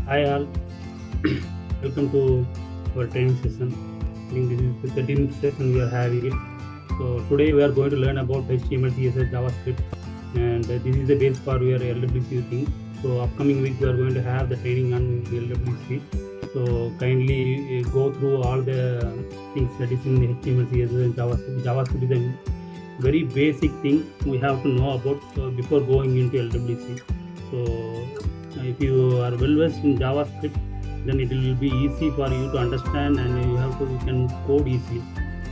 Hi all, welcome to our training session. I think this is the 13th session we are having it. So today we are going to learn about HTML, CSS, JavaScript, and this is the base for your LWC thing. So upcoming week we are going to have the training on LWC. So kindly go through all the things that is in the HTML, CSS, and JavaScript. JavaScript is a very basic thing we have to know about before going into LWC. So if you are well versed in JavaScript, then it will be easy for you to understand, and you can code easily.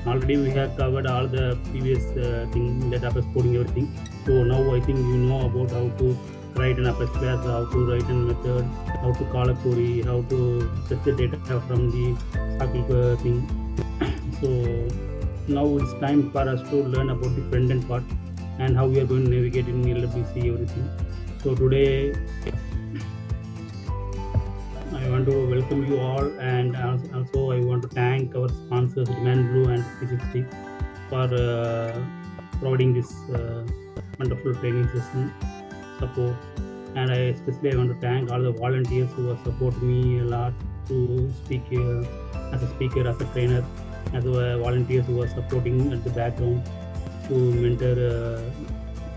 Already we have covered all the previous thing, database coding, everything. So now I think you know about how to write an Apex class, how to write a method, how to call a query, how to fetch the data from the Circle thing. So now it's time for us to learn about the front end part and how we are going to navigate in LWC, everything. So today I want to welcome you all, and also I want to thank our sponsors Demandblue and 360 for providing this wonderful training session support. And I especially want to thank all the volunteers who have supported me a lot to speak as a speaker, as a trainer, as volunteers who are supporting at the background to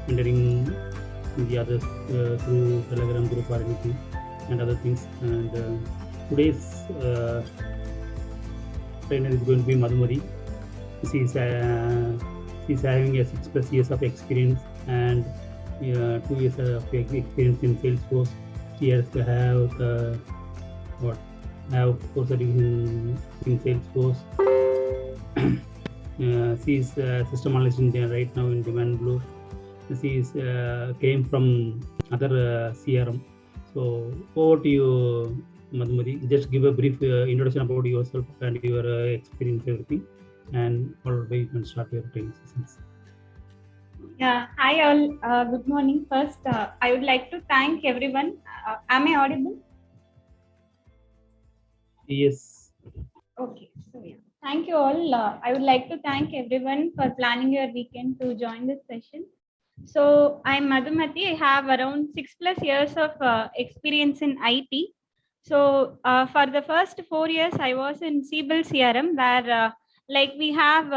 mentoring the others through Telegram group or anything and other things. And today's trainer is going to be Madhumari. She's having a 6+ years of experience and 2 years of experience in Salesforce. She has to have course in Salesforce. She is a system analyst right now in Demandblue. She came from other CRM. So over to you, Madhumari. Just give a brief introduction about yourself and your experience, everything, and followed by you can start your training sessions. Yeah, hi all. Good morning. First, I would like to thank everyone. Am I audible? Yes. Okay. So yeah, thank you all. I would like to thank everyone for planning your weekend to join this session. So I'm Madhumati. I have around 6+ years of experience in IT. So for the first 4 years, I was in Siebel CRM, where like we have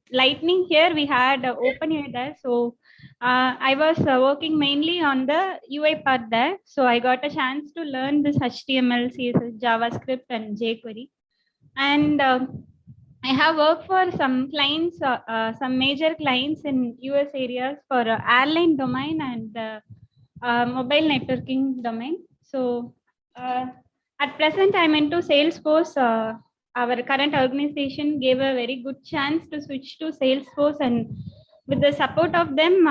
Lightning here, we had OpenAI there. So I was working mainly on the UI part there. So I got a chance to learn this HTML, CSS, JavaScript, and jQuery. And I have worked for some clients, some major clients in US areas for airline domain and mobile networking domain. So at present, I'm into Salesforce. Our current organization gave a very good chance to switch to Salesforce, and with the support of them,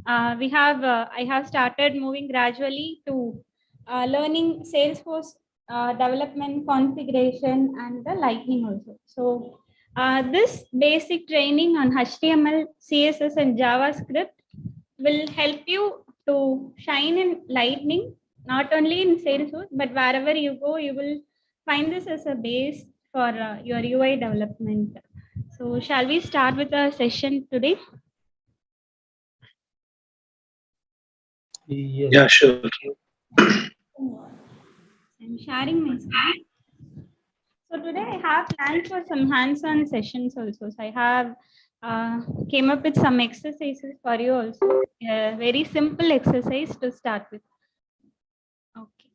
I have started moving gradually to learning Salesforce development, configuration, and the Lightning also. So this basic training on HTML, CSS, and JavaScript will help you to shine in Lightning, not only in Salesforce, but wherever you go, you will find this as a base for your UI development. So shall we start with the session today? Yes. Yeah, sure. I'm sharing my screen. So today I have planned for some hands-on sessions also. So I have came up with some exercises for you also. A very simple exercise to start with. Okay.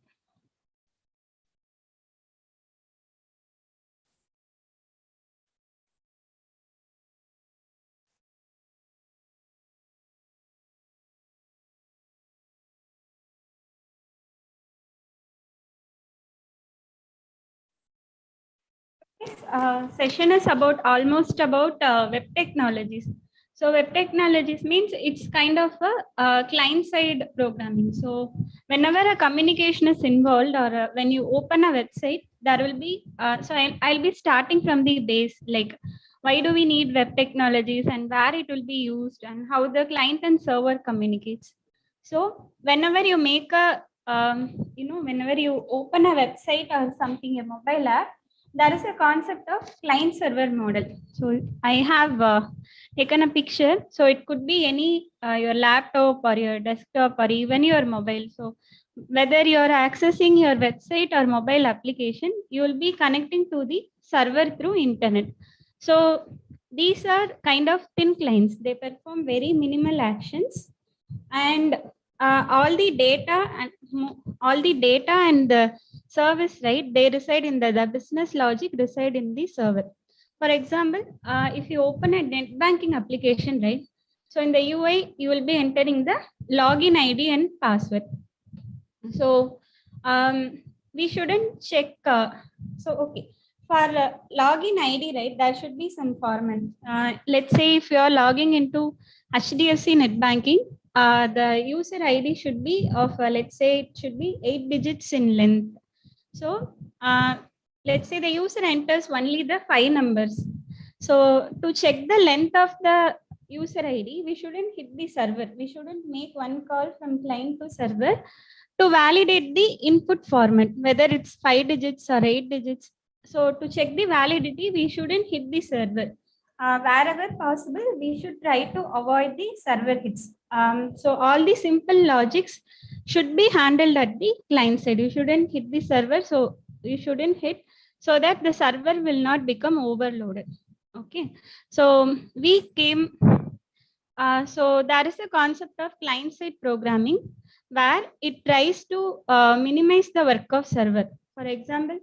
This session is almost about web technologies. So web technologies means it's kind of a client-side programming. So whenever a communication is involved, or when you open a website, there will be. So I'll be starting from the base, like why do we need web technologies and where it will be used and how the client and server communicates. So whenever you make whenever you open a website or something, a mobile app, there is a concept of client server model. So I have taken a picture. So it could be any your laptop or your desktop or even your mobile. So whether you are accessing your website or mobile application, you will be connecting to the server through internet. So these are kind of thin clients. They perform very minimal actions, and all the data and the service, right, they reside in the business logic reside in the server. For example, if you open a net banking application, right, so in the UI you will be entering the login ID and password. So we shouldn't check. Okay, for login ID, right, there should be some format. Let's say if you are logging into HDFC net banking, the user ID should be of, let's say it should be 8 digits in length. So let's say the user enters only the 5 numbers. So to check the length of the user ID, we shouldn't hit the server. We shouldn't make one call from client to server to validate the input format, whether it's 5 digits or 8 digits. So to check the validity, we shouldn't hit the server. Wherever possible, we should try to avoid the server hits. So all the simple logics should be handled at the client side. You shouldn't hit the server, so you shouldn't hit, so that the server will not become overloaded. Okay, so we came. So there is a concept of client-side programming where it tries to minimize the work of server. For example,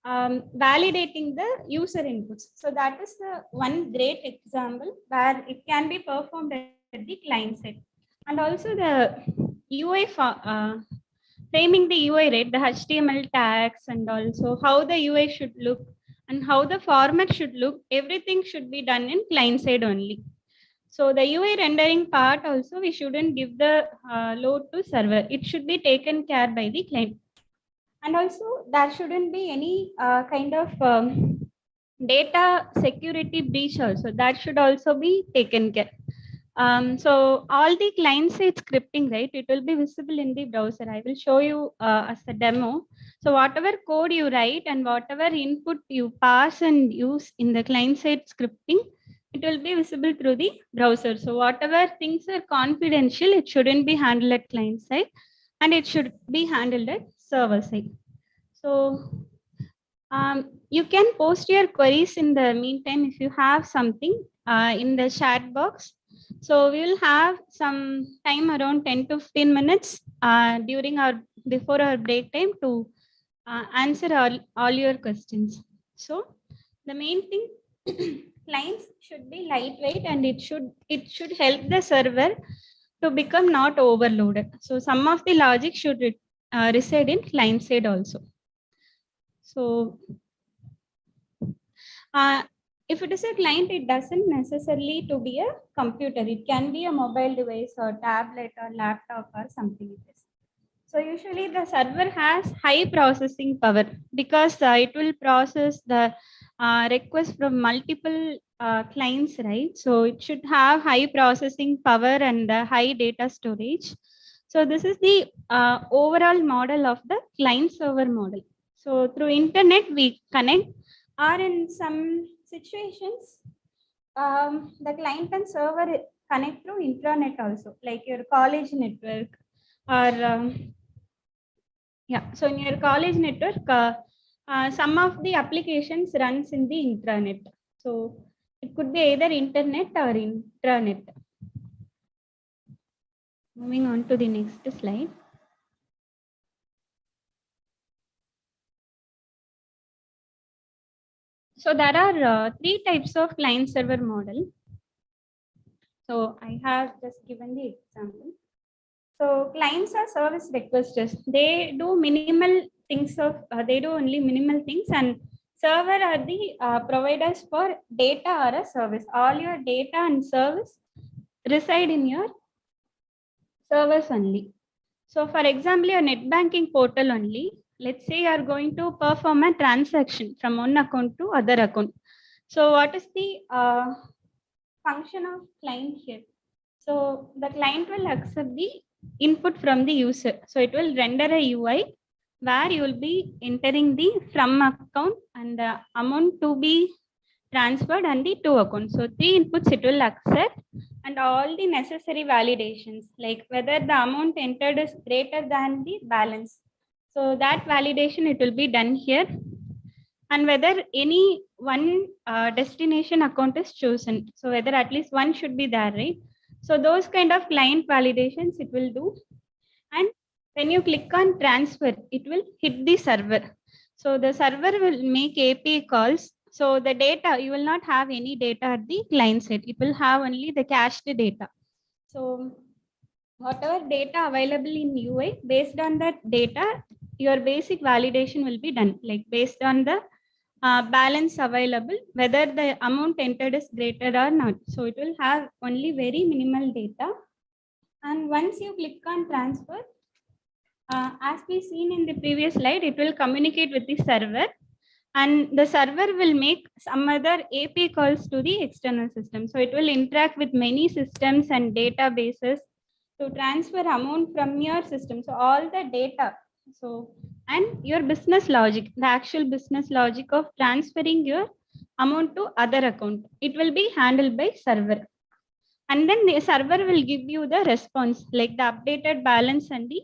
validating the user inputs. So that is the one great example where it can be performed at the client side. And also the UI, framing the UI, right, the HTML tags, and also how the UI should look and how the format should look, everything should be done in client side only. So the UI rendering part also, we shouldn't give the load to server. It should be taken care by the client. And also there shouldn't be any kind of data security breach also. That should also be taken care. So all the client-side scripting, right, it will be visible in the browser. I will show you as a demo. So whatever code you write and whatever input you pass and use in the client-side scripting, it will be visible through the browser. So whatever things are confidential, it shouldn't be handled at client side, and it should be handled at server side. So you can post your queries in the meantime if you have something in the chat box. So we will have some time around 10 to 15 minutes before our break time to answer all your questions. So the main thing, clients should be lightweight, and it should help the server to become not overloaded. So some of the logic should reside in client side also. So if it is a client, it doesn't necessarily to be a computer. It can be a mobile device or tablet or laptop or something like this. So usually the server has high processing power because it will process the request from multiple clients, right? So it should have high processing power and high data storage. So this is the overall model of the client server model. So through internet we connect, or in some situations the client and server connect through intranet also, like your college network or so in your college network some of the applications runs in the intranet. So it could be either internet or intranet. Moving on to the next slide. So there are 3 types of client server model. So I have just given the example. So clients are service requesters. They do minimal things they do only minimal things, and server are the providers for data or a service. All your data and service reside in your servers only. So for example, your net banking portal only, let's say you are going to perform a transaction from one account to other account. So what is the function of client here? So the client will accept the input from the user. So it will render a UI where you will be entering the from account and the amount to be transferred and the to account. So 3 inputs it will accept, and and all the necessary validations, like whether the amount entered is greater than the balance. So that validation, it will be done here. And whether any one destination account is chosen. So whether at least one should be there, right? So those kind of client validations it will do. And when you click on transfer, it will hit the server. So the server will make API calls. So the data, you will not have any data at the client side. It will have only the cached data. So whatever data available in UI, based on that data, your basic validation will be done, like based on the balance available, whether the amount entered is greater or not. So it will have only very minimal data. And once you click on transfer, as we seen in the previous slide, it will communicate with the server, and the server will make some other API calls to the external system. So it will interact with many systems and databases to transfer amount from your system. So all the data, so and your business logic, the actual business logic of transferring your amount to other account, it will be handled by server. And then the server will give you the response, like the updated balance and the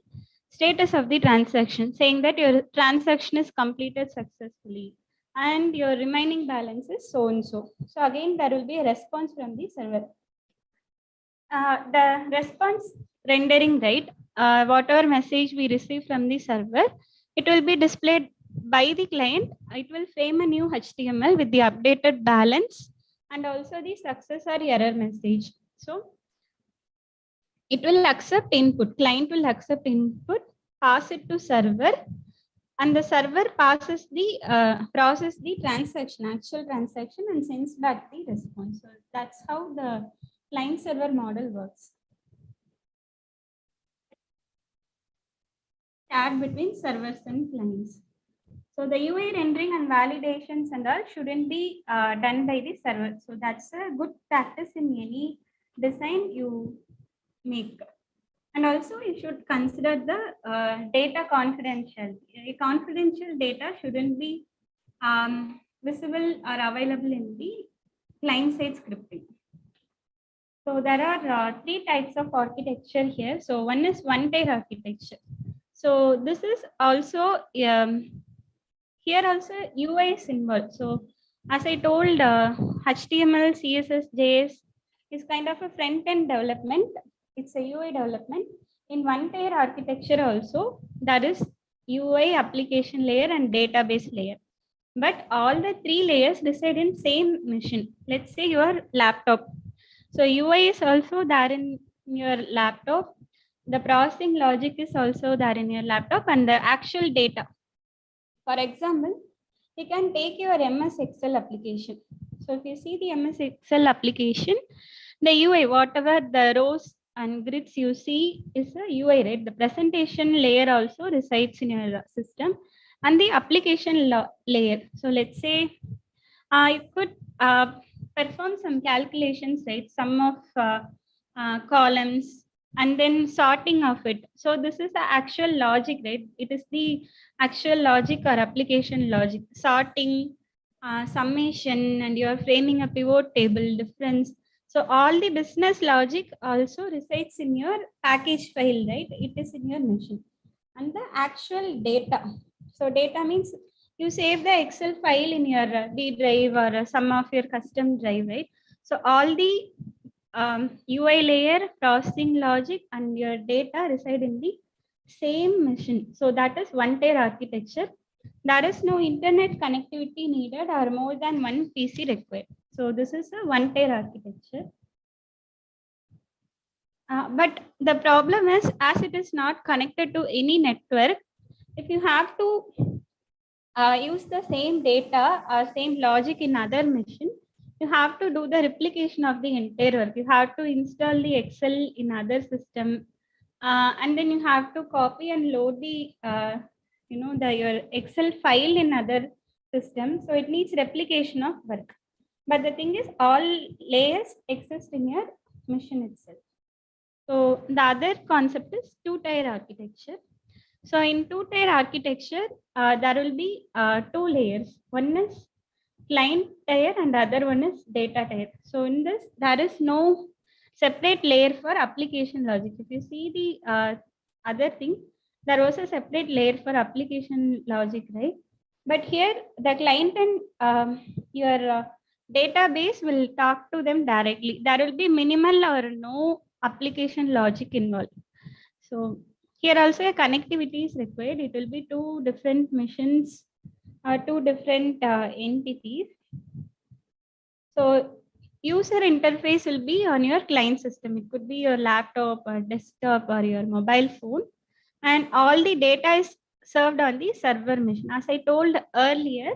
status of the transaction, saying that your transaction is completed successfully and your remaining balance is so and so. So again, there will be a response from the server. The response rendering, right? Whatever message we receive from the server, it will be displayed by the client. It will frame a new HTML with the updated balance and also the success or error message. So it will accept input. Client will accept input, pass it to server, and the server passes the process the transaction, actual transaction, and sends back the response. So that's how the client server model works. Chat between servers and clients. So the UI rendering and validations and all shouldn't be done by the server. So that's a good practice in any design you make. And also you should consider the data confidential. Confidential data shouldn't be visible or available in the client-side scripting. So there are three types of architecture here. So one is one-tier architecture. So this is also, here also UI is involved. So as I told, HTML, CSS, JS is kind of a front-end development. It's a UI development. In one-tier architecture also, that is UI application layer and database layer. But all the three layers reside in same machine. Let's say your laptop. So UI is also there in your laptop. The processing logic is also there in your laptop, and the actual data. For example, you can take your MS Excel application. So if you see the MS Excel application, the UI, whatever the rows and grids you see is a UI, right? The presentation layer also resides in your system, and the application layer. So let's say you could perform some calculations, right? Sum of columns and then sorting of it. So this is the actual logic, right? It is the actual logic or application logic, sorting, summation, and you're framing a pivot table difference. So all the business logic also resides in your package file, right? It is in your machine. And the actual data. So data means you save the Excel file in your D drive or some of your custom drive, right? So all the UI layer, processing logic, and your data reside in the same machine. So that is one-tier architecture. There is no internet connectivity needed or more than one PC required. So this is a one-tier architecture. But the problem is, as it is not connected to any network, if you have to use the same data or same logic in other machine, you have to do the replication of the entire work. You have to install the Excel in other system, and then you have to copy and load the your Excel file in other system. So it needs replication of work. But the thing is, all layers exist in your machine itself. So the other concept is two-tier architecture. So in two-tier architecture, there will be two layers. One is client tier and the other one is data tier. So in this, there is no separate layer for application logic. If you see the other thing, there was a separate layer for application logic, right? But here the client and your database will talk to them directly. There will be minimal or no application logic involved. So here also a connectivity is required. It will be two different missions or two different entities. So user interface will be on your client system. It could be your laptop or desktop or your mobile phone. And all the data is served on the server machine. As I told earlier,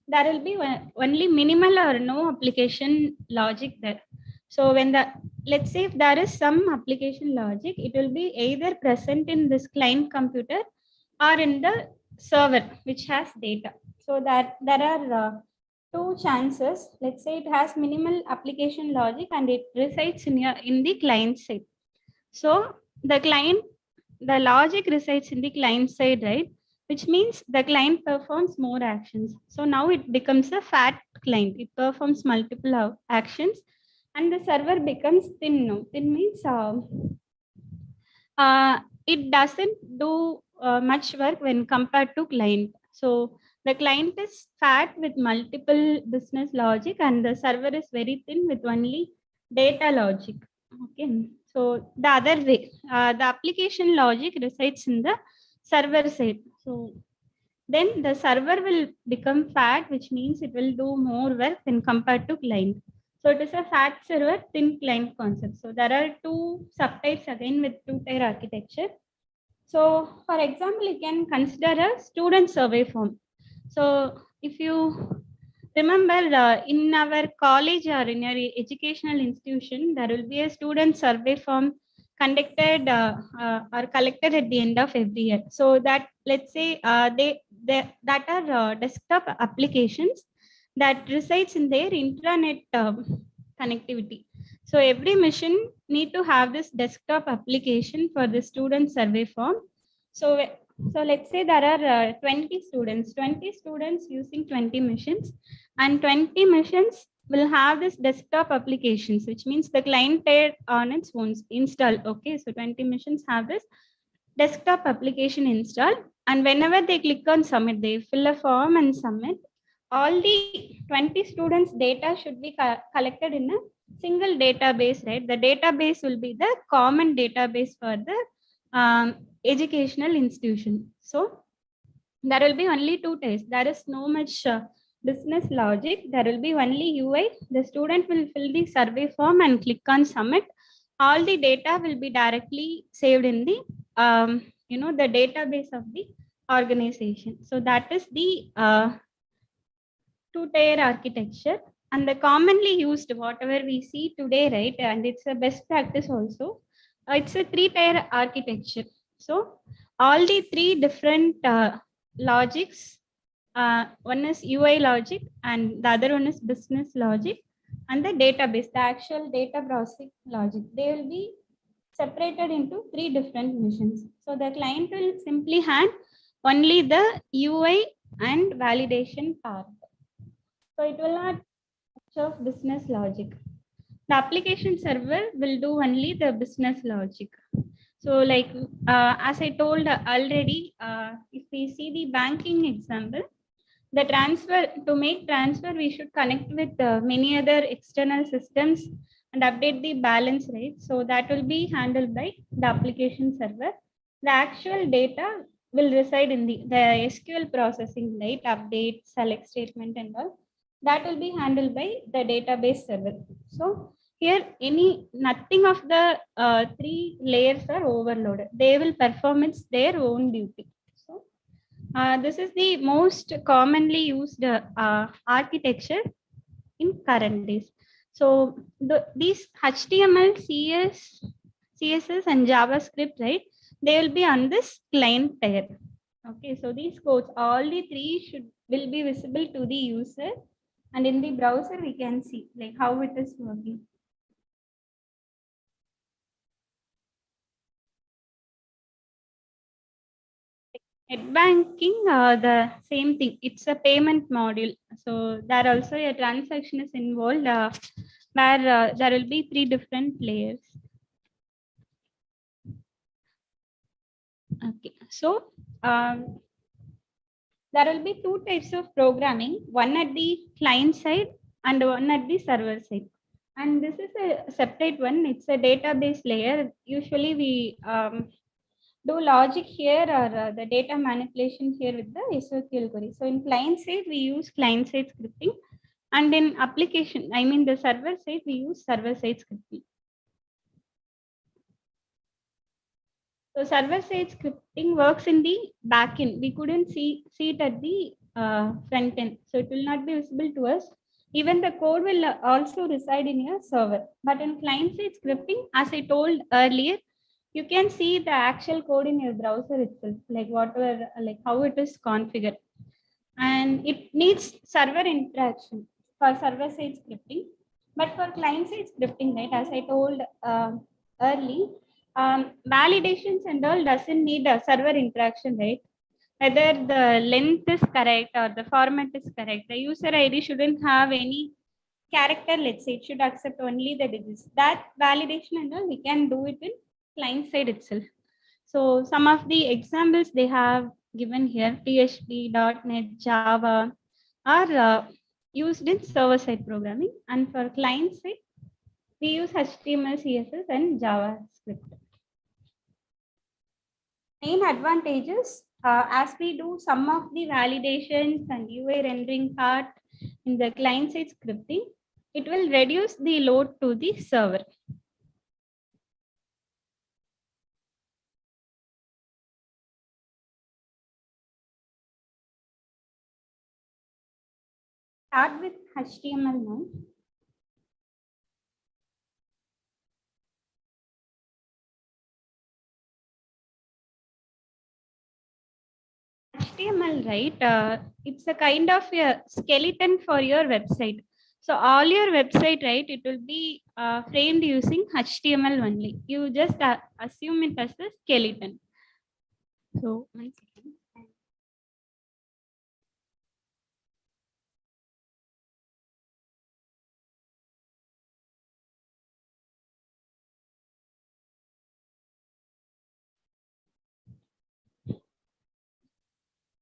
there will be only minimal or no application logic there. So when let's say if there is some application logic, it will be either present in this client computer or in the server which has data. So that there are two chances. Let's say it has minimal application logic and it resides in the client side. So the logic resides in the client side, right? Which means the client performs more actions. So now it becomes a fat client. It performs multiple actions and the server becomes thin now. Thin means it doesn't do much work when compared to client. So the client is fat with multiple business logic and the server is very thin with only data logic. Okay. So the other way, the application logic resides in the server side. So then the server will become fat, which means it will do more work when compared to client. So it is a fat server, thin client concept. So there are two subtypes again with two-tier architecture. So for example, you can consider a student survey form. So if you remember in our college or in your educational institution, there will be a student survey form conducted or collected at the end of every year. So that let's say that are desktop applications that resides in their intranet connectivity. So every machine need to have this desktop application for the student survey form. So let's say there are 20 students using 20 machines, and 20 machines will have this desktop applications, which means the client on its own installed. Okay, so 20 machines have this desktop application installed, and whenever they click on submit, they fill a form and submit. All the 20 students' data should be collected in a single database, right? The database will be the common database for the educational institution. So there will be only two tests. There is no much business logic. There will be only UI. The student will fill the survey form and click on submit. All the data will be directly saved in the the database of the organization. So that is the two-tier architecture. And the commonly used, whatever we see today, right? And it's a best practice also. It's a three-tier architecture. So all the three different logics, one is UI logic and the other one is business logic, and the database, the actual data processing logic, they will be separated into three different missions. So the client will simply hand only the UI and validation part. So it will not of business logic. The application server will do only the business logic. So like as I told already, if we see the banking example, to make transfer, we should connect with many other external systems and update the balance rate. So that will be handled by the application server. The actual data will reside in the SQL processing, right? Update, select statement and all. That will be handled by the database server. So here nothing of the three layers are overloaded. They will perform their own duty. So this is the most commonly used architecture in current days. So these HTML, CSS and JavaScript, right? They will be on this client tier. Okay, so these codes, all the three will be visible to the user, and in the browser we can see like how it is working. Net banking, the same thing. It's a payment module. So there also a transaction is involved. where there will be 3 different layers. Okay, so there will be 2 types of programming, one at the client side and one at the server side. And this is a separate one. It's a database layer. Usually we do logic here or the data manipulation here with the SQL query. So in client side, we use client side scripting. And in application, I mean the server side, we use server side scripting. So server side scripting works in the backend. We couldn't see it at the front end. So it will not be visible to us. Even the code will also reside in your server. But in client side scripting, as I told earlier, you can see the actual code in your browser itself, like whatever, like how it is configured. And it needs server interaction for server side scripting. But for client side scripting, right, as I told early, validations and all doesn't need a server interaction, right? Whether the length is correct or the format is correct, the user ID shouldn't have any character, let's say it should accept only the digits. That validation and all we can do it in client side itself. So some of the examples they have given here, PHP, .NET, Java are used in server side programming, and for client side we use HTML, CSS and JavaScript. Main advantages, as we do some of the validations and UI rendering part in the client side scripting, it will reduce the load to the server. Start with HTML now. HTML, right? It's a kind of a skeleton for your website. So all your website, right, it will be framed using HTML only. You just assume it as a skeleton. So 1 second.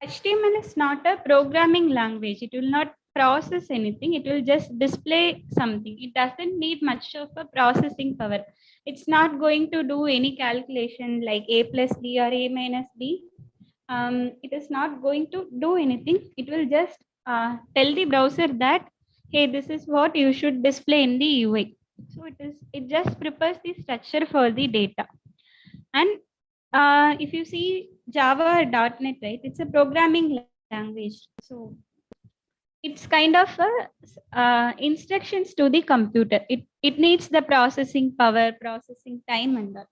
HTML is not a programming language. It will not process anything. It will just display something. It doesn't need much of a processing power. It's not going to do any calculation like A plus B or A minus B. It is not going to do anything. It will just tell the browser that, hey, this is what you should display in the UI. So it just prepares the structure for the data. And if you see Java or .NET, right, it's a programming language. So it's kind of instructions to the computer. It needs the processing power, processing time and that.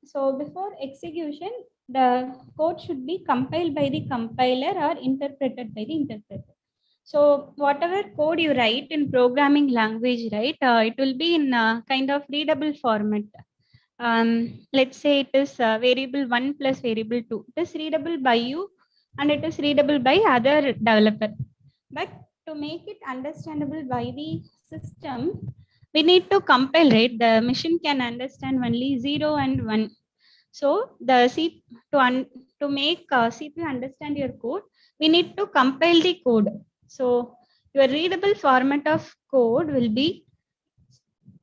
So before execution, the code should be compiled by the compiler or interpreted by the interpreter. So whatever code you write in programming language, right, it will be in a kind of readable format. Let's say it is variable 1 plus variable 2. It is readable by you and it is readable by other developer. But to make it understandable by the system, we need to compile, right? The machine can understand only 0 and 1. So the to make CPU understand your code, we need to compile the code. So your readable format of code will be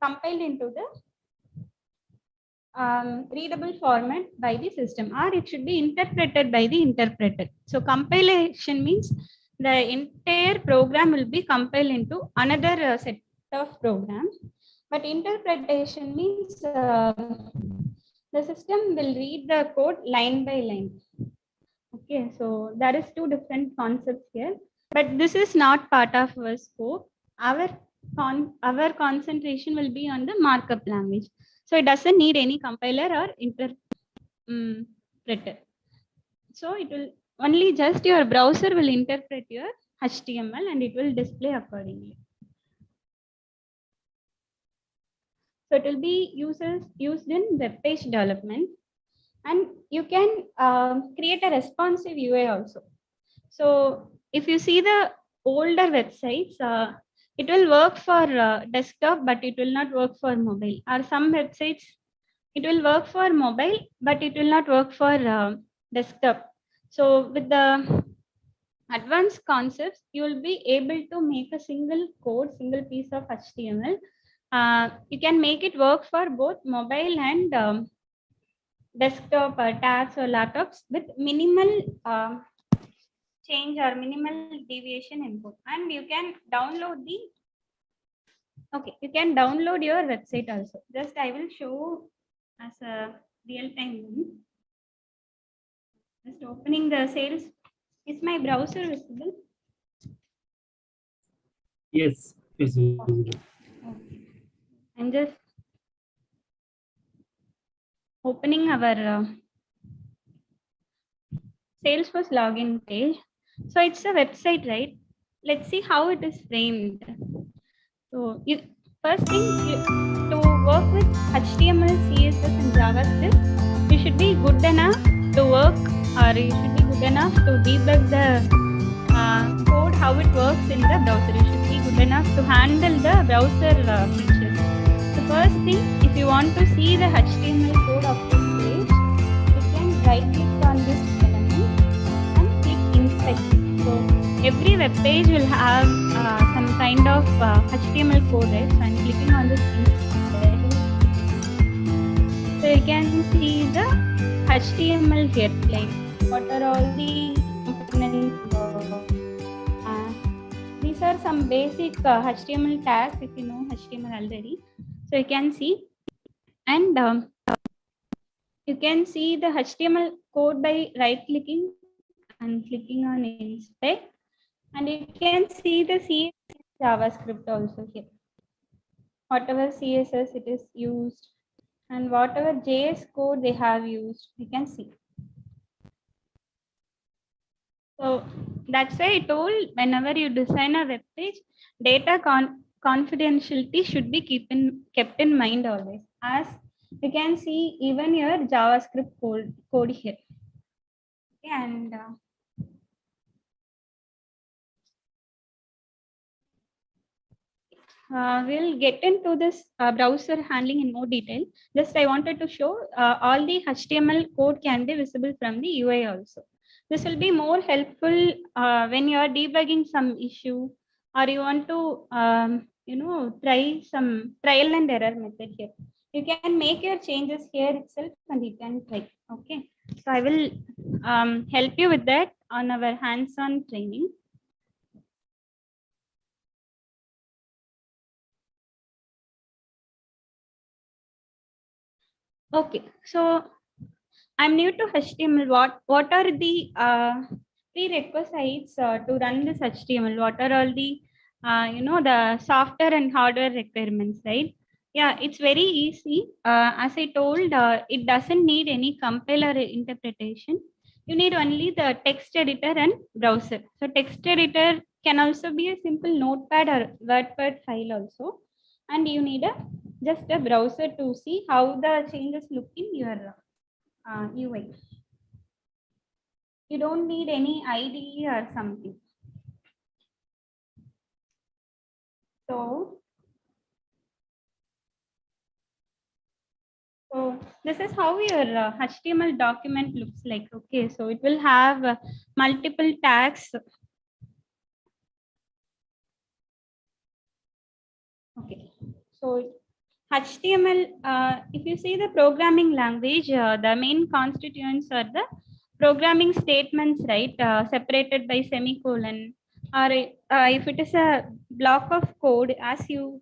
compiled into the readable format by the system, or it should be interpreted by the interpreter. So compilation means the entire program will be compiled into another set of programs. But interpretation means the system will read the code line by line. Okay, so there is 2 different concepts here, but this is not part of our scope. Our concentration will be on the markup language. So it doesn't need any compiler or interpreter. So it will only just your browser will interpret your HTML and it will display accordingly. So it will be used in web page development, and you can create a responsive UI also. So if you see the older websites, it will work for desktop, but it will not work for mobile. Or some websites, it will work for mobile, but it will not work for desktop. So with the advanced concepts, you will be able to make a single code, single piece of HTML. You can make it work for both mobile and desktop tags or laptops with minimal change or minimal deviation input. And you can download you can download your website also. Just I will show as a real time one. Just opening the sales. Is my browser visible? Yes, it's visible. Okay. I'm just opening our Salesforce login page. So it's a website, right? Let's see how it is framed. So first thing, to work with HTML, CSS, and JavaScript, you should be good enough to work, or you should be good enough to debug the code, how it works in the browser. You should be good enough to handle the browser features. The first thing, if you want to see the HTML code of this page, you can right click on this element and click inspect. So every web page will have some kind of HTML code, right? So I'm clicking on this inspect. So you can see the HTML here, like what are all the components. These are some basic HTML tags if you know HTML already. So you can see, and you can see the HTML code by right clicking and clicking on inspect, and you can see the CSS JavaScript also here. Whatever CSS it is used and whatever JS code they have used, you can see. So that's why I told, whenever you design a web page, data confidentiality should be kept in mind always. As you can see, even your JavaScript code here. Okay, and we'll get into this browser handling in more detail. Just I wanted to show all the HTML code can be visible from the UI also. This will be more helpful when you are debugging some issue, or you want to try some trial and error method here. You can make your changes here itself and you can try. Okay, so I will help you with that on our hands-on training. Okay, so I'm new to HTML. What are the prerequisites to run this HTML? What are all the the software and hardware requirements, right? Yeah, it's very easy. As I told, it doesn't need any compiler interpretation. You need only the text editor and browser. So text editor can also be a simple notepad or WordPad file also, and you need just a browser to see how the changes look in your UI. You don't need any IDE or something. So this is how your HTML document looks like. Okay, so it will have multiple tags. Okay, so HTML, if you see the programming language, the main constituents are the programming statements, right? Separated by semicolon, or if it is a block of code, as you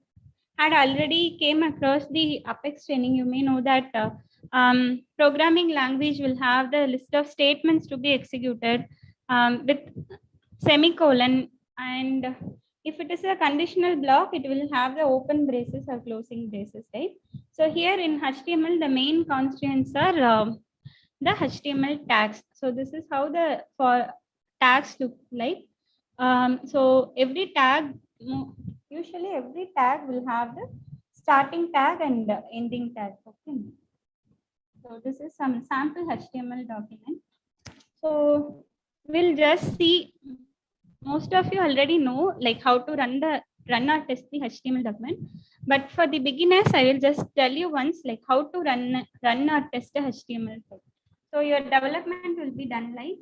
had already came across the Apex training, you may know that programming language will have the list of statements to be executed with semicolon, and if it is a conditional block, it will have the open braces or closing braces, right? So here in HTML, the main constraints are the HTML tags. So this is how the tags look like. So every tag, usually every tag will have the starting tag and ending tag. Okay. So this is some sample HTML document. So we'll just see. Most of you already know like how to run the run or test the HTML document. But for the beginners, I will just tell you once like how to run or test a HTML file. So your development will be done like,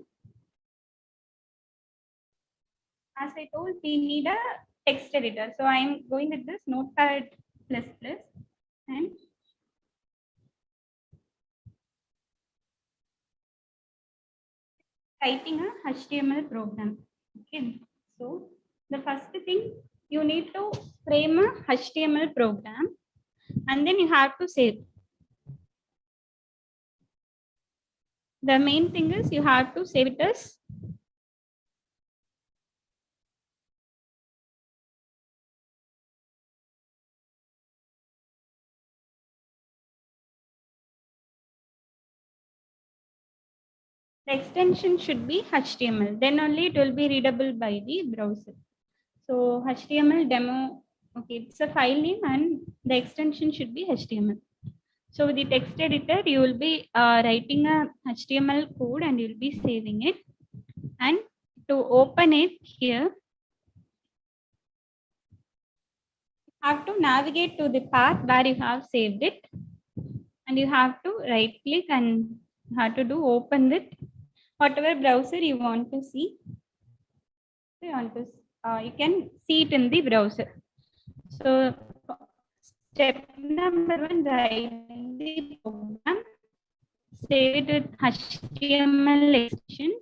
as I told, we need a text editor. So I am going with this Notepad++ and writing a HTML program. Okay. So the first thing, you need to frame a HTML program and then you have to save. The main thing is you have to save it as the extension should be HTML. Then only it will be readable by the browser. So HTML demo, okay, it's a file name and the extension should be HTML. So with the text editor, you will be writing a HTML code and you'll be saving it. And to open it here, you have to navigate to the path where you have saved it. And you have to right click and you have to do open with whatever browser you want to see. You can see it in the browser. So step number 1, write the program, save it with HTML extension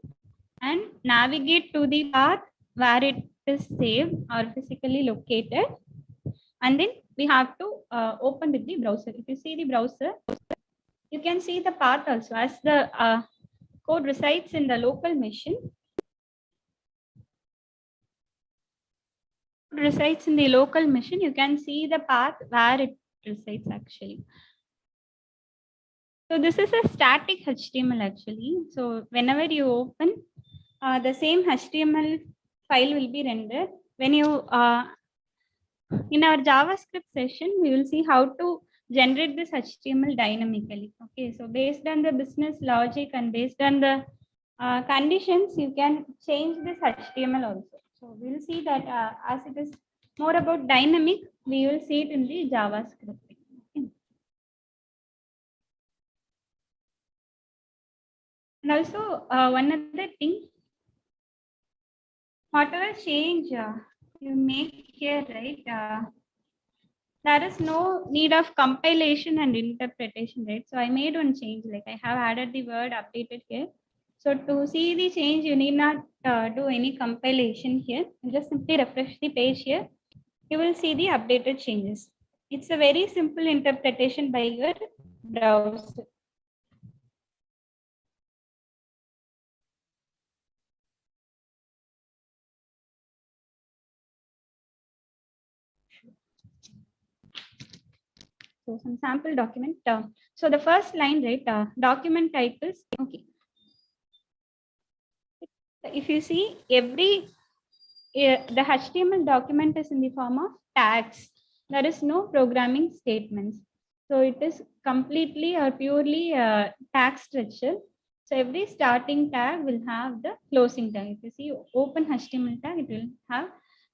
and navigate to the path where it is saved or physically located. And then we have to open with the browser. If you see the browser, you can see the path also as the code resides in the local machine. Resides in the local machine, you can see the path where it resides actually. So this is a static HTML actually. So whenever you open, the same HTML file will be rendered. When you in our JavaScript session, we will see how to generate this HTML dynamically. Okay, so based on the business logic and based on the conditions, you can change this HTML also. So we'll see that as it is more about dynamic, we will see it in the JavaScript. Okay. And also one other thing, whatever change you make here, right? There is no need of compilation and interpretation, right? So I made one change, like I have added the word updated here. So to see the change, you need not do any compilation here. You just simply refresh the page here. You will see the updated changes. It's a very simple interpretation by your browser. So some sample document. So the first line, right? Document type is okay. If you see the HTML document is in the form of tags. There is no programming statements. So it is completely or purely tag structure. So every starting tag will have the closing tag. If you see open HTML tag, it will have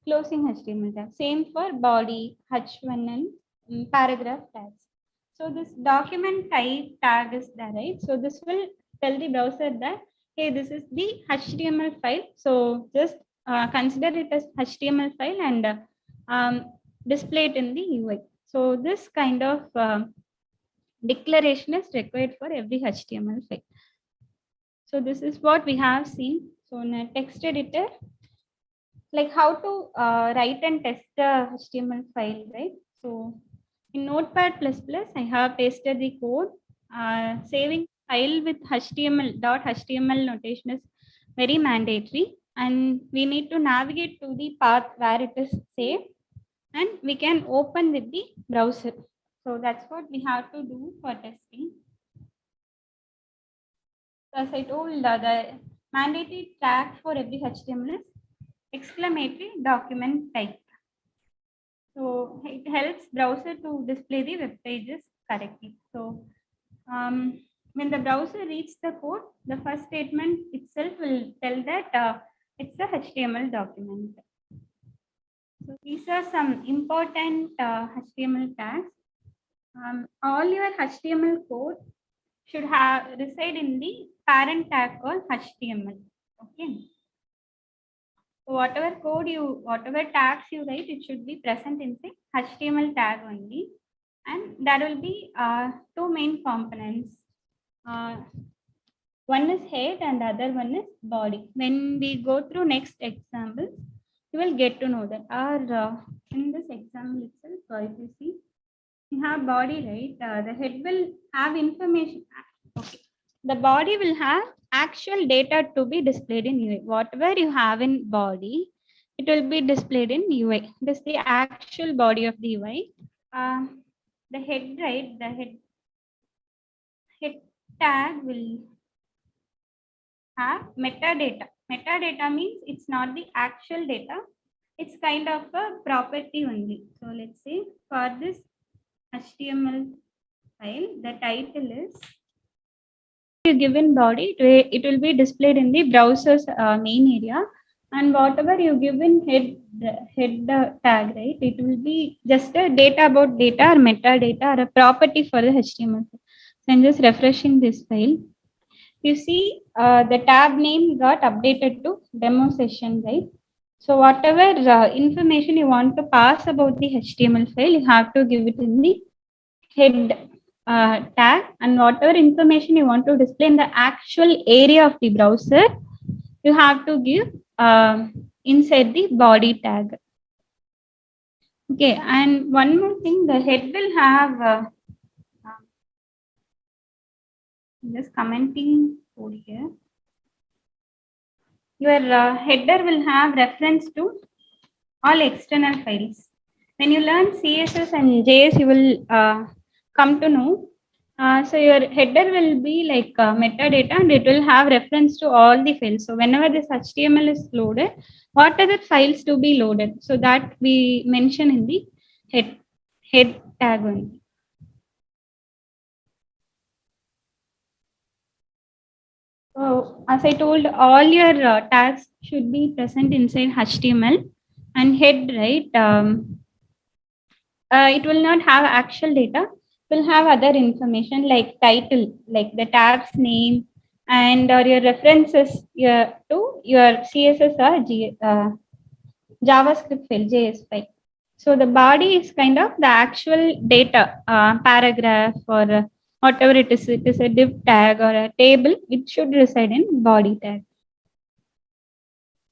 closing HTML tag. Same for body, H1 and paragraph tags. So this document type tag is there, right? So this will tell the browser that, hey, this is the HTML file. So just consider it as HTML file and display it in the UI. So this kind of declaration is required for every HTML file. So this is what we have seen. So in a text editor, like how to write and test the HTML file, right? So in Notepad++, I have pasted the code. Saving file with HTML notation is very mandatory. And we need to navigate to the path where it is saved. And we can open with the browser. So that's what we have to do for testing. As I told, the mandatory tag for every HTML is exclamatory document type. So it helps browser to display the web pages correctly. So when the browser reads the code, the first statement itself will tell that it's a HTML document. These are some important HTML tags. All your HTML code should have reside in the parent tag called HTML. Okay. So whatever tags you write, it should be present in the HTML tag only. And there will be two main components. One is head and the other one is body. When we go through next examples, you will get to know that. In this example itself, if you see, you have body, right? The head will have information. Okay. The body will have actual data to be displayed in UI. Whatever you have in body, it will be displayed in UI. This is the actual body of the UI. The head, right? The head tag will have metadata. Metadata means it's not the actual data. It's kind of a property only. So let's say for this HTML file, the title is you given body, it will be displayed in the browser's main area. And whatever you give in head tag, right? It will be just a data about data or metadata or a property for the HTML. So I'm just refreshing this file. You see the tab name got updated to demo session, right? So whatever information you want to pass about the HTML file, you have to give it in the head tag, and whatever information you want to display in the actual area of the browser, you have to give inside the body tag. Okay, and one more thing, the head will have just commenting code here. Your header will have reference to all external files. When you learn CSS and JS, you will come to know. So your header will be like metadata, and it will have reference to all the files. So whenever this HTML is loaded, what are the files to be loaded? So that we mention in the head tag only. So as I told, all your tags should be present inside HTML, and head, right? It will not have actual data. It will have other information like title, like the tab's name, and or your references to your CSS or JavaScript file, JS file. So the body is kind of the actual data, paragraph or whatever it is a div tag or a table, it should reside in body tag.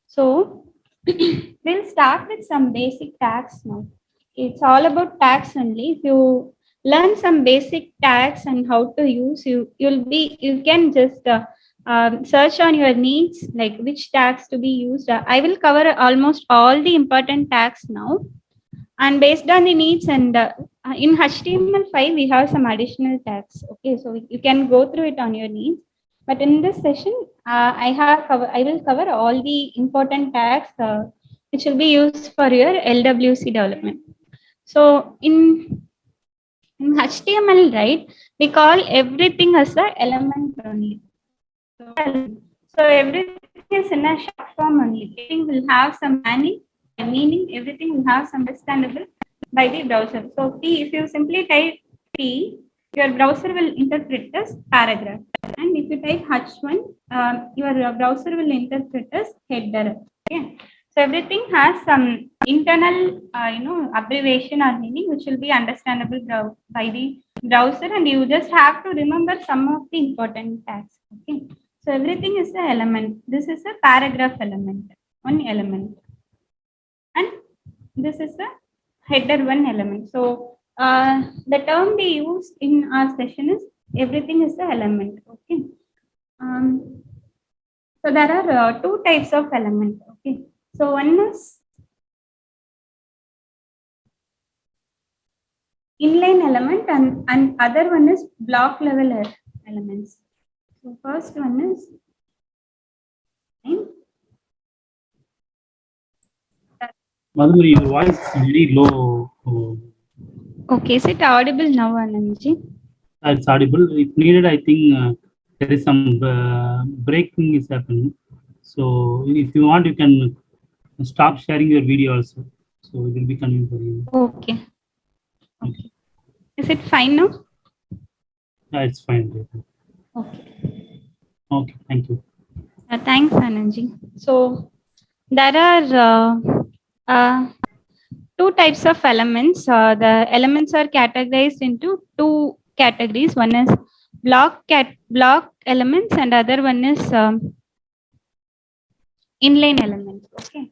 So we'll start with some basic tags now. It's all about tags only. If you learn some basic tags and how to use, you can just search on your needs, like which tags to be used. I will cover almost all the important tags now, and based on the needs, and in HTML5 we have some additional tags. Okay, so you can go through it on your needs. But in this session, I will cover all the important tags which will be used for your LWC development. So in HTML, right, we call everything as an element only. So everything is in a short form only. Everything will have some meaning. Everything will have some understandable by the browser. So P, if you simply type P, your browser will interpret as paragraph. And if you type H1, your browser will interpret as header. Okay. So everything has some internal, abbreviation or meaning which will be understandable by the browser, and you just have to remember some of the important tags. Okay. So everything is an element. This is a paragraph element, one element, and this is a header one element. So the term we use in our session is everything is an element. Okay. So there are two types of element. Okay. So one is inline element, and other one is block level elements. So first one is Madhuri, your voice is very low. Okay, is it audible now, Anandji? It's audible. If needed, I think there is some breaking is happening. So if you want, you can stop sharing your video also. so it will be convenient for you. Okay. Okay. Is it fine now? It's fine. Okay. Okay, thank you. Thanks, Ananji. So there are two types of elements. The elements are categorized into two categories. One is block elements, and other one is inline elements. Okay.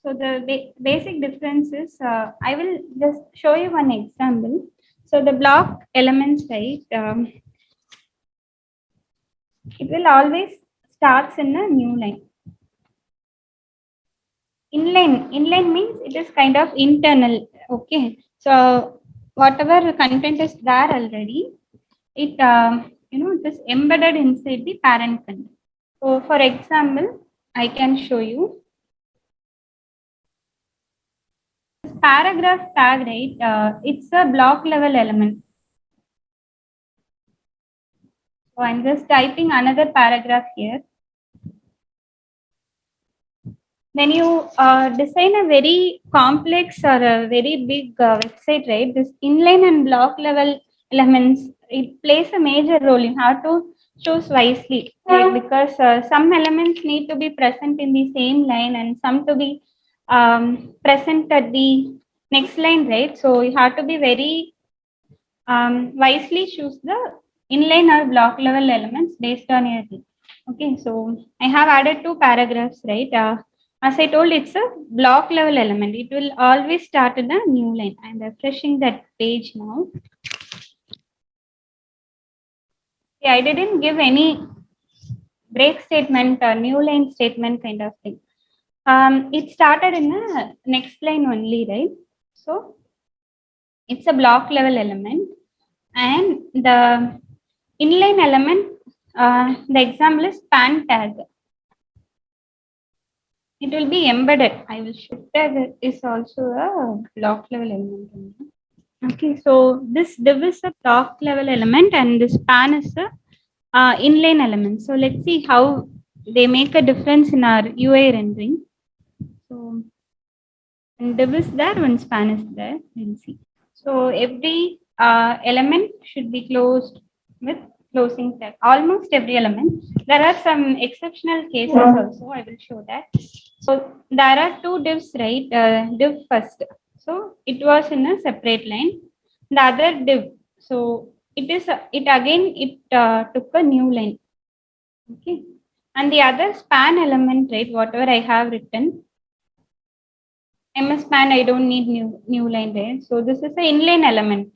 So the basic difference is I will just show you one example. So the block elements, right? It will always starts in a new line. Inline means it is kind of internal. Okay. So whatever content is there already, it it is embedded inside the parent content. So for example, I can show you this paragraph tag, right? It's a block level element. So I'm just typing another paragraph here. When you design a very complex or a very big website, right? This inline and block level elements, it plays a major role. You have to choose wisely, right? Because some elements need to be present in the same line and some to be present at the next line, right? So you have to be very wisely choose the inline or block level elements based on your need. Okay, so I have added two paragraphs, right? As I told, it's a block level element. It will always start in a new line. I'm refreshing that page now. Yeah, I didn't give any break statement or new line statement kind of thing. It started in the next line only, right? So it's a block level element, and the inline element, the example is span tag. It will be embedded. I will show tag is also a block level element. Okay, so this div is a block level element and this span is a inline element. So let's see how they make a difference in our UI rendering. So when div is there, when span is there, we'll see. So every element should be closed with closing tag. Almost every element. There are some exceptional cases also. I will show that. So there are two divs, right? Div first. So it was in a separate line. The other div. So it took a new line. Okay. And the other span element, right? Whatever I have written, MS span, I don't need new line there. So this is an inline element.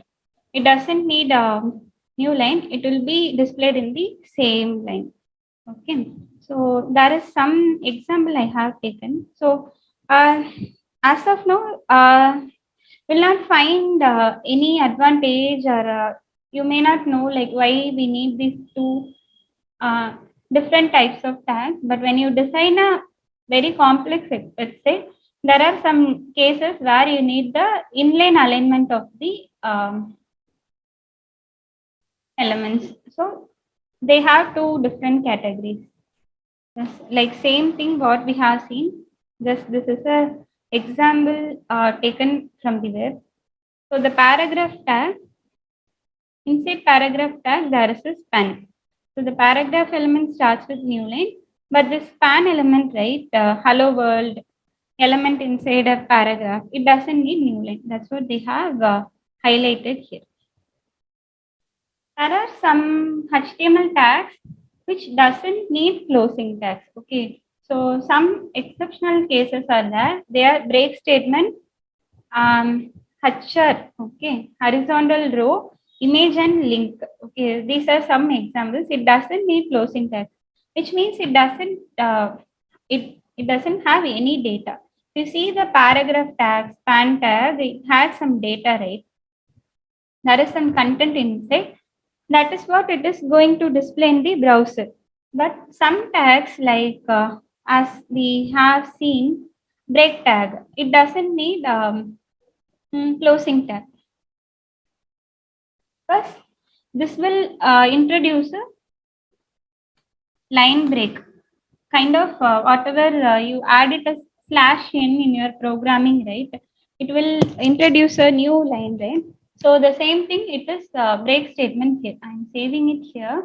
It doesn't need a new line. It will be displayed in the same line. Okay. So there is some example I have taken. So as of now, will not find any advantage or you may not know like why we need these two uh, different types of tags. But when you design a very complex website, there are some cases where you need the inline alignment of the elements. So they have two different categories. Like same thing what we have seen. Just this is a example taken from the web. So the paragraph tag, inside paragraph tag there is a span. So the paragraph element starts with new line, but this span element, right? Hello world element inside a paragraph, it doesn't need new line. That's what they have highlighted here. There are some HTML tags which doesn't need closing tags. Okay. So some exceptional cases are there. They are break statement, HR, okay, horizontal row, image and link. Okay, these are some examples. It doesn't need closing tags, which means it doesn't have any data. You see the paragraph tag, span tag, it has some data, right? There is some content inside. That is what it is going to display in the browser. But some tags like as we have seen, break tag, it doesn't need closing tag. First, this will introduce a line break. Kind of whatever you add it as /n in your programming, right? It will introduce a new line, right? So the same thing, it is break statement here. I'm saving it here.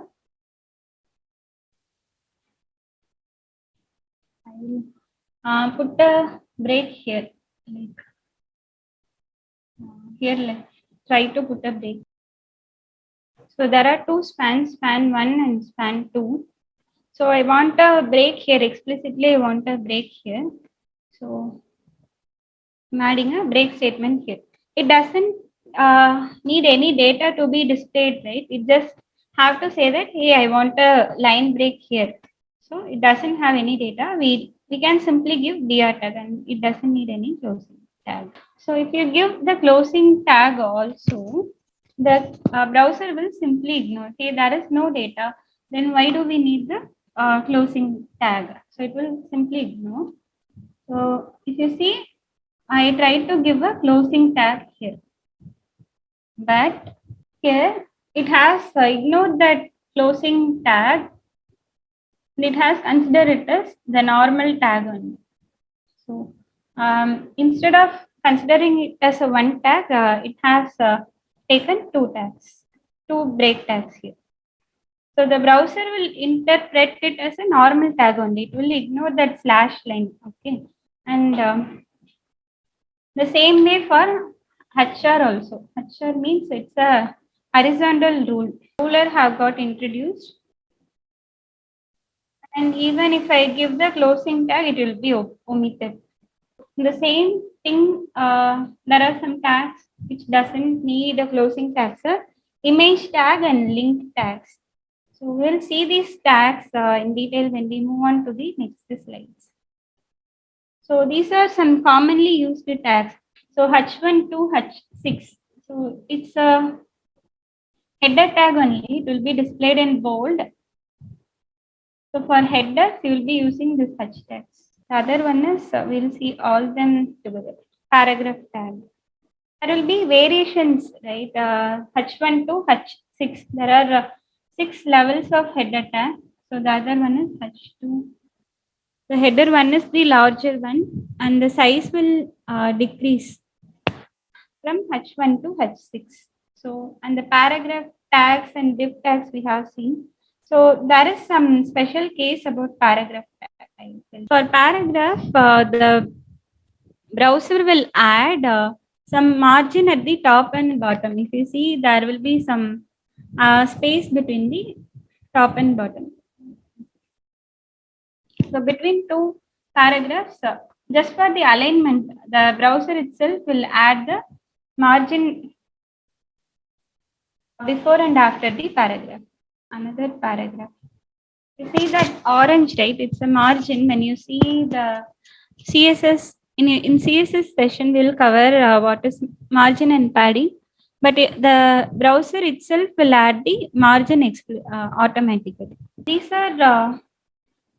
I will put a break here. Like, here, let's try to put a break. So there are two spans, span 1 and span 2. So I want a break here. Explicitly, I want a break here. So I'm adding a break statement here. It doesn't need any data to be displayed, right? It just have to say that, hey, I want a line break here. So it doesn't have any data. We can simply give dr tag and it doesn't need any closing tag. So if you give the closing tag also, the browser will simply ignore. Hey, there is no data. Then why do we need the closing tag? So it will simply ignore. So if you see, I tried to give a closing tag here, but here it has ignored that closing tag. It has considered it as the normal tag only. So instead of considering it as a one tag, it has taken two tags, two break tags here. So the browser will interpret it as a normal tag only. It will ignore that slash line. Okay, and the same way for HR also. HR means it's a horizontal rule. Ruler have got introduced. And even if I give the closing tag, it will be omitted. The same thing, there are some tags which doesn't need a closing tag, sir. Image tag and link tags. So we'll see these tags in detail when we move on to the next slides. So these are some commonly used tags. So H1 to H6. So it's a header tag only. It will be displayed in bold. So for headers, you will be using this H tags. The other one is we'll see all them together. Paragraph tag. There will be variations, right? H1 to H6. There are 6 levels of header tag. So the other one is H2. The header one is the larger one, and the size will decrease from H1 to H6. So, and the paragraph tags and div tags we have seen. So there is some special case about paragraph tag. For paragraph, the browser will add some margin at the top and bottom. If you see, there will be some space between the top and bottom. So between two paragraphs, just for the alignment, the browser itself will add the margin before and after the paragraph. Another paragraph. You see that orange, right? It's a margin. When you see the CSS, in CSS session, we'll cover what is margin and padding. But the browser itself will add the margin automatically. These are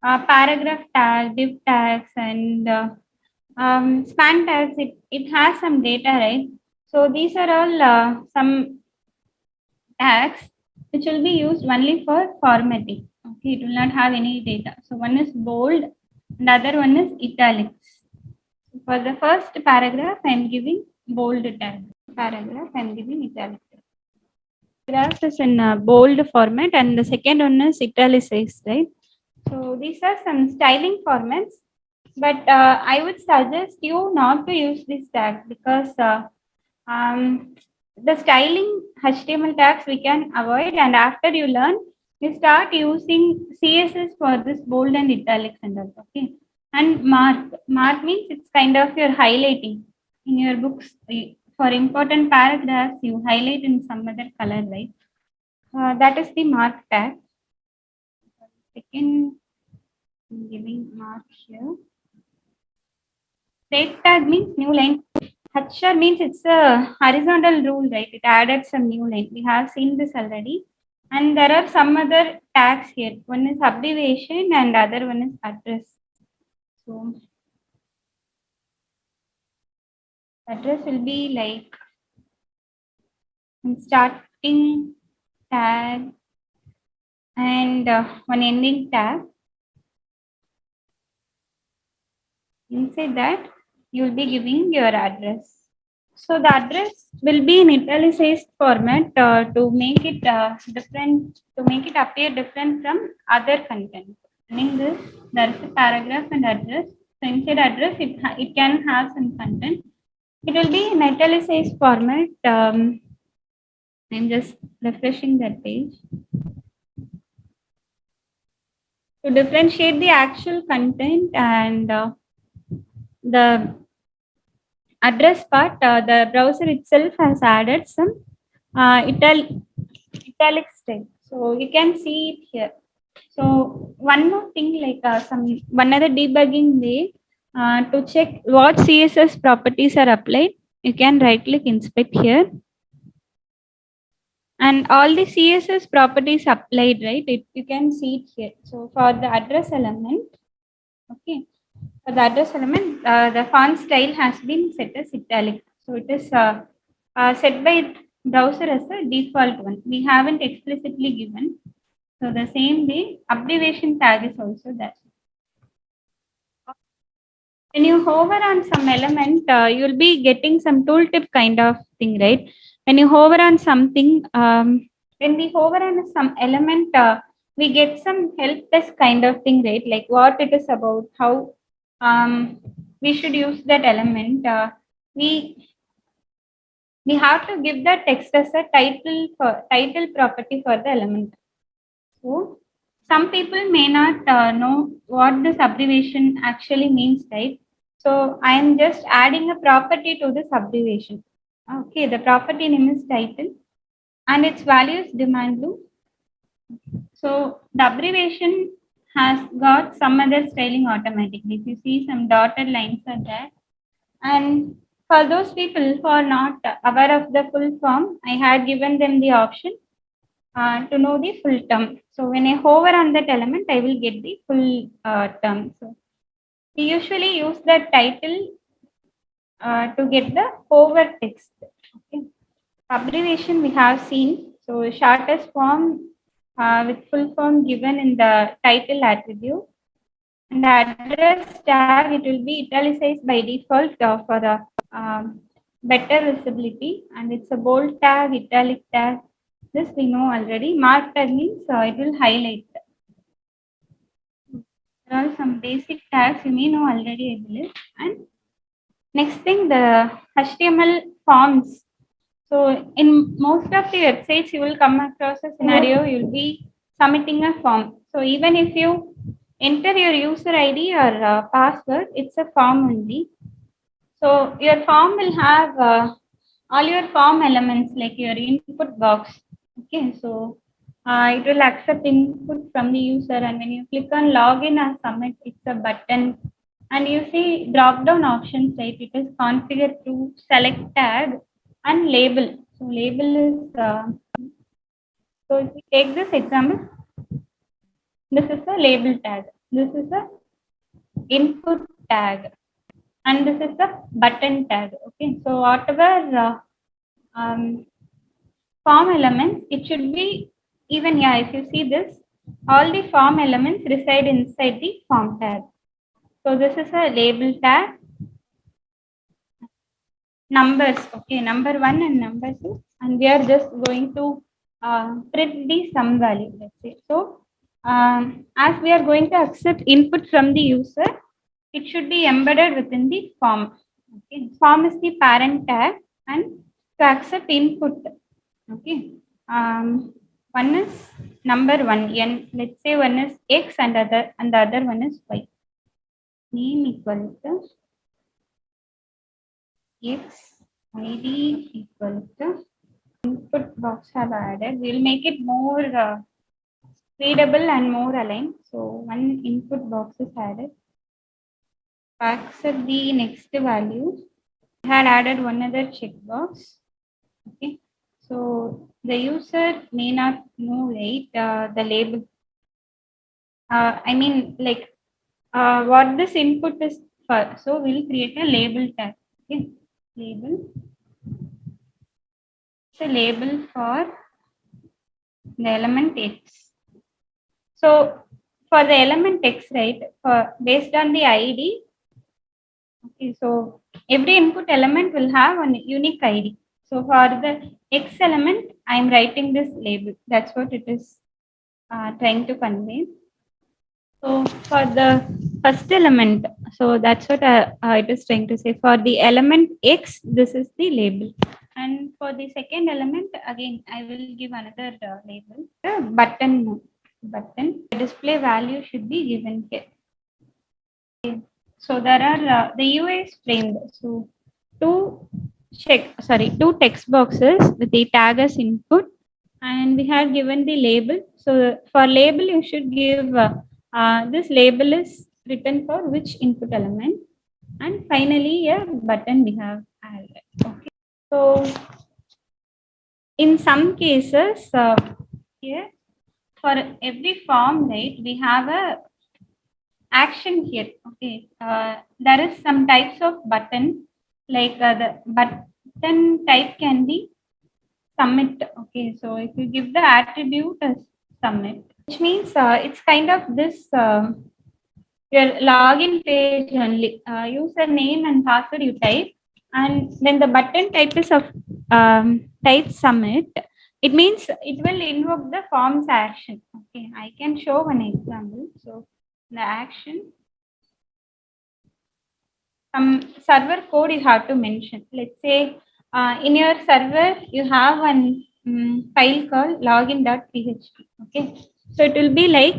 paragraph tags, div tags, and span tags. It has some data, right? So these are all some tags which will be used only for formatting. Okay, it will not have any data. So one is bold, and the other one is italics. For the first paragraph, I am giving bold tag. Paragraph, I am giving italic tag. Paragraph is in bold format, and the second one is italicized, right? So these are some styling formats, but I would suggest you not to use this tag because the styling HTML tags we can avoid, and after you learn, you start using CSS for this bold and italics and all. Okay, and mark means it's kind of your highlighting in your books. For important paragraphs, you highlight in some other color, right? That is the mark tag. Second, I'm giving mark here. Break tag means new line. HR means it's a horizontal rule, right? It added some new line. We have seen this already. And there are some other tags here. One is abbreviation and other one is address. So address will be like starting tag and one ending tag. Inside that, you'll be giving your address. So the address will be in italicized format to make it different, to make it appear different from other content. Meaning this, there is a paragraph and address. So inside address, it can have some content. It will be in italicized format. I'm just refreshing that page. To differentiate the actual content and the address part, the browser itself has added some italic style. So you can see it here. So one more thing, like one other debugging way to check what CSS properties are applied, you can right click inspect here, and all the CSS properties applied, right? You can see it here. So for the address element, okay, for the address element, the font style has been set as italic. So it is set by browser as a default one. We haven't explicitly given. So the same way, abbreviation tag is also there. When you hover on some element, you'll be getting some tooltip kind of thing, right? When you hover on something, when we hover on some element, we get some help desk kind of thing, right? Like what it is about, how we should use that element. We we have to give the text as a title property for the element. So some people may not know what this abbreviation actually means, right? So I am just adding a property to this abbreviation. Okay, the property name is title and its value is demand loop. So the abbreviation has got some other styling automatically. If you see some dotted lines are there. And for those people who are not aware of the full form, I had given them the option to know the full term. So when I hover on that element, I will get the full term. So we usually use the title to get the hover text. Okay. Abbreviation we have seen. So shortest form with full form given in the title attribute. And the address tag, it will be italicized by default for the better visibility. And it's a bold tag, italic tag. This we know already. Mark tag means it will highlight. There are some basic tags you may know already, I believe. And next thing, the HTML forms. So in most of the websites, you will come across a scenario, you'll be submitting a form. So even if you enter your user ID or password, it's a form only. So your form will have all your form elements like your input box. Okay, so it will accept input from the user, and when you click on login and submit, it's a button. And you see drop down options, right? It is configured to select tag and label. So label is so if we take this example, this is a label tag. This is a input tag, and this is the button tag. Okay, so whatever form elements, it should be even, yeah, if you see this, all the form elements reside inside the form tag. So this is a label tag. Numbers, okay, number 1 and number 2, and we are just going to print the sum value, let's say. So as we are going to accept input from the user, it should be embedded within the form. Okay, form is the parent tag, and to accept input, okay, one is number 1, n. Let's say one is x and the other one is y. Name equal to x, id equal to input box have added. We'll make it more readable and more aligned. So one input box is added. Accept the next value. I had added one other checkbox. Okay. So the user may not know, right, the label. I mean, like what this input is for. So we'll create a label tag. Okay. Label. It's a label for the element X. So for the element X, right, for based on the ID, Okay, so every input element will have a unique ID. So for the X element, I am writing this label. That's what it is trying to convey. So for the first element, so that's what it is trying to say. For the element X, this is the label. And for the second element, again, I will give another label. The button. The display value should be given here. Okay. So there are the UI is framed. So two two text boxes with the tag as input, and we have given the label. So for label, you should give this label is written for which input element, and finally a button we have added. Okay. So in some cases, here for every form, right, we have a action here. Okay, there is some types of button, like the button type can be submit. Okay, so if you give the attribute as submit, which means it's kind of this your login page only. Username and password you type, and then the button type is of type submit. It means it will invoke the form's action. Okay, I can show one example. So the action, some server code you have to mention. Let's say in your server you have one file called login.php. Okay, so it will be like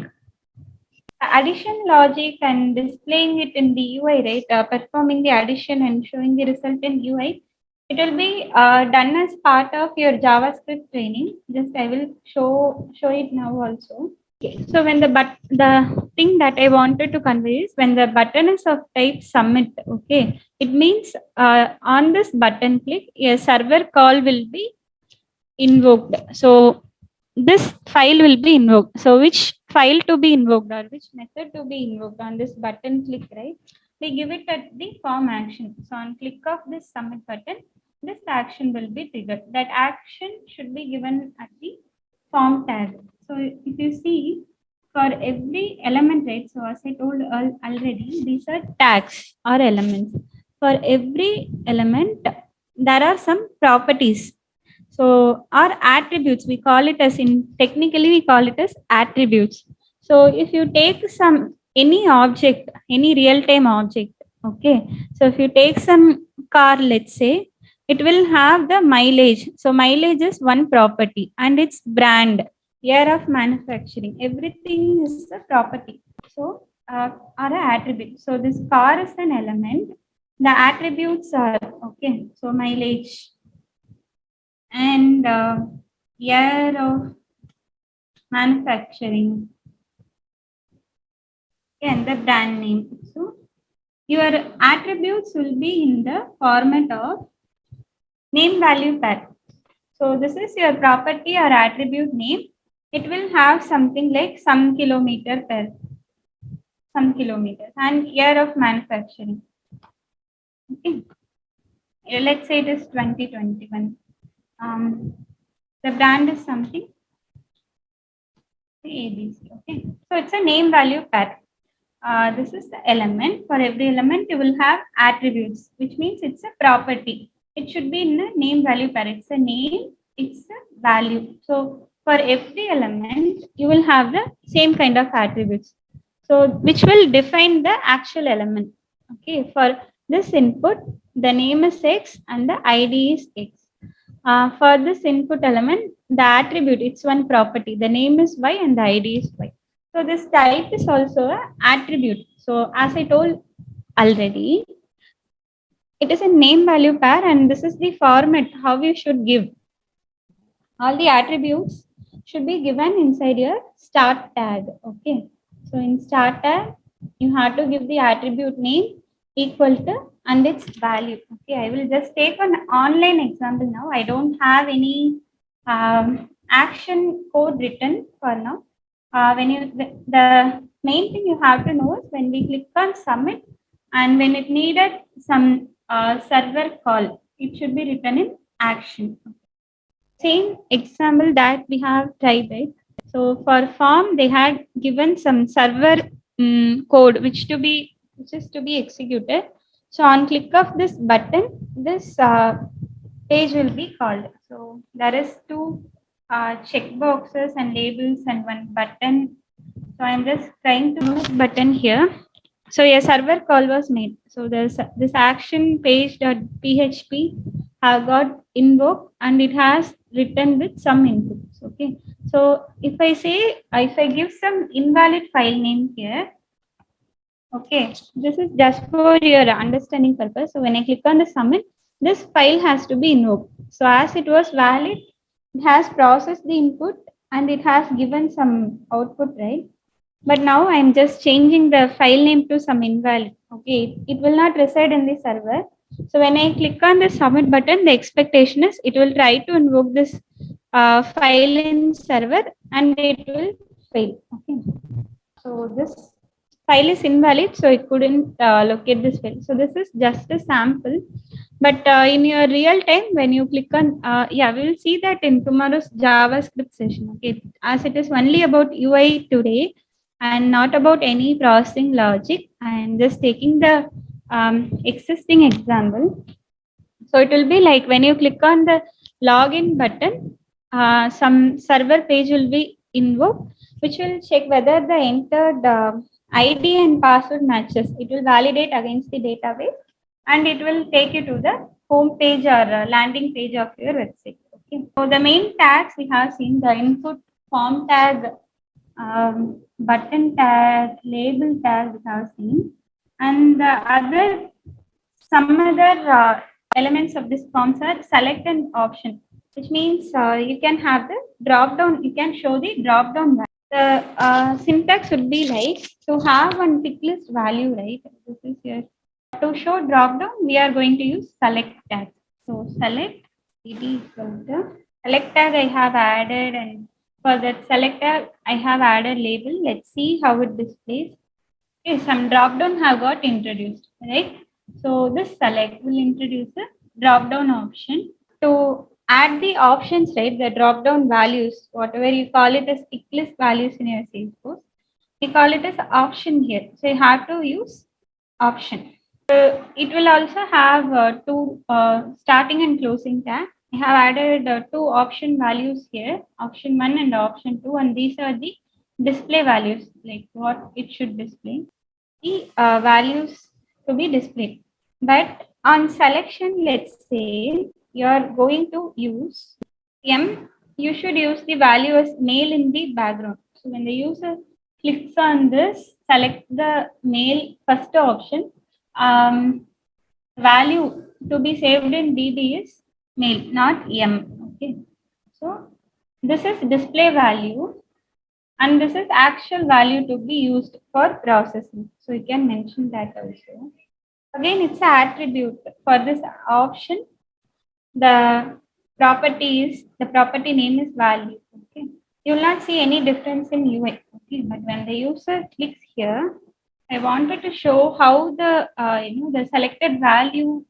addition logic and displaying it in the UI, right? Performing the addition and showing the result in UI. It will be done as part of your JavaScript training. Just I will show it now also. Okay. So when the thing that I wanted to convey is when the button is of type submit, okay, it means on this button click, a server call will be invoked. So this file will be invoked. So which file to be invoked or which method to be invoked on this button click, right? We give it at the form action. So on click of this submit button, this action will be triggered. That action should be given at the form tag. So if you see for every element, right? So as I told already, these are tags or elements. For every element, there are some properties. So our attributes, we call it as in technically we call it as attributes. So if you take any object, any real-time object, okay. So if you take some car, let's say, it will have the mileage. So mileage is one property and its brand, year of manufacturing, everything is a property. So are an attribute. So this car is an element. The attributes are okay. So mileage and year of manufacturing and the brand name. So your attributes will be in the format of name value pair. So this is your property or attribute name. It will have something like some kilometer per some kilometers and year of manufacturing. Okay. Let's say it is 2021. The brand is something ABC. Okay. So it's a name value pair. This is the element. For every element, you will have attributes, which means it's a property. It should be in a name value pair. It's a name, it's a value. So for every element, you will have the same kind of attributes. So which will define the actual element. Okay. For this input, the name is X and the ID is X. For this input element, the attribute, it's one property. The name is Y and the ID is Y. So this type is also an attribute. So as I told already, it is a name value pair and this is the format how you should give. All the attributes should be given inside your start tag. Okay. So in start tag, you have to give the attribute name equal to and its value. Okay. I will just take an online example now. I don't have any action code written for now. The main thing you have to know is when we click on submit and when it needed some server call, it should be written in action. Same example that we have tried, right? So for form, they had given some server code which is to be executed. So on click of this button, this page will be called. So there is two check boxes and labels and one button. So I'm just trying to move button here. So a server call was made. So there's this action page.php have got invoked and it has written with some inputs. Okay. So if I give some invalid file name here, okay, this is just for your understanding purpose. So when I click on the submit, this file has to be invoked. So as it was valid, it has processed the input and it has given some output, right? But now I'm just changing the file name to some invalid. Okay, it will not reside in the server. So when I click on the submit button, the expectation is it will try to invoke this file in server and it will fail. Okay, so this file is invalid, so it couldn't locate this file. So this is just a sample. But in your real time, when you click on, yeah, we will see that in tomorrow's JavaScript session. Okay, as it is only about UI today and not about any processing logic. I'm just taking the existing example. So it will be like when you click on the login button, some server page will be invoked, which will check whether the entered ID and password matches. It will validate against the database and it will take you to the home page or landing page of your website. Okay. So the main tags we have seen the input form tag, button tag, label tag we have seen, and the other some other elements of this forms are select an option, which means you can have the drop down, you can show the drop down value. The syntax would be like to have one tick list value, right? This is here. To show drop down, we are going to use select tag. So select id equal to select tag I have added, and for that select tag I have added label. Let's see how it displays. Okay, some drop down have got introduced, right? So this select will introduce a drop down option to add the options, right? The drop down values, whatever you call it as tick list values in your Salesforce, we call it as option here. So you have to use option. It will also have two starting and closing tag. I have added two option values here, option 1 and option 2, and these are the display values, like what it should display, the values to be displayed. But on selection, let's say you're going to use M, you should use the value as male in the background. So when the user clicks on this, select the male first option. Value to be saved in DB is male, not M. Okay. So this is display value and this is actual value to be used for processing. So you can mention that also. Again, it's an attribute for this option. The the property name is value. Okay. You will not see any difference in UI. Okay. But when the user clicks here, I wanted to show how the the selected value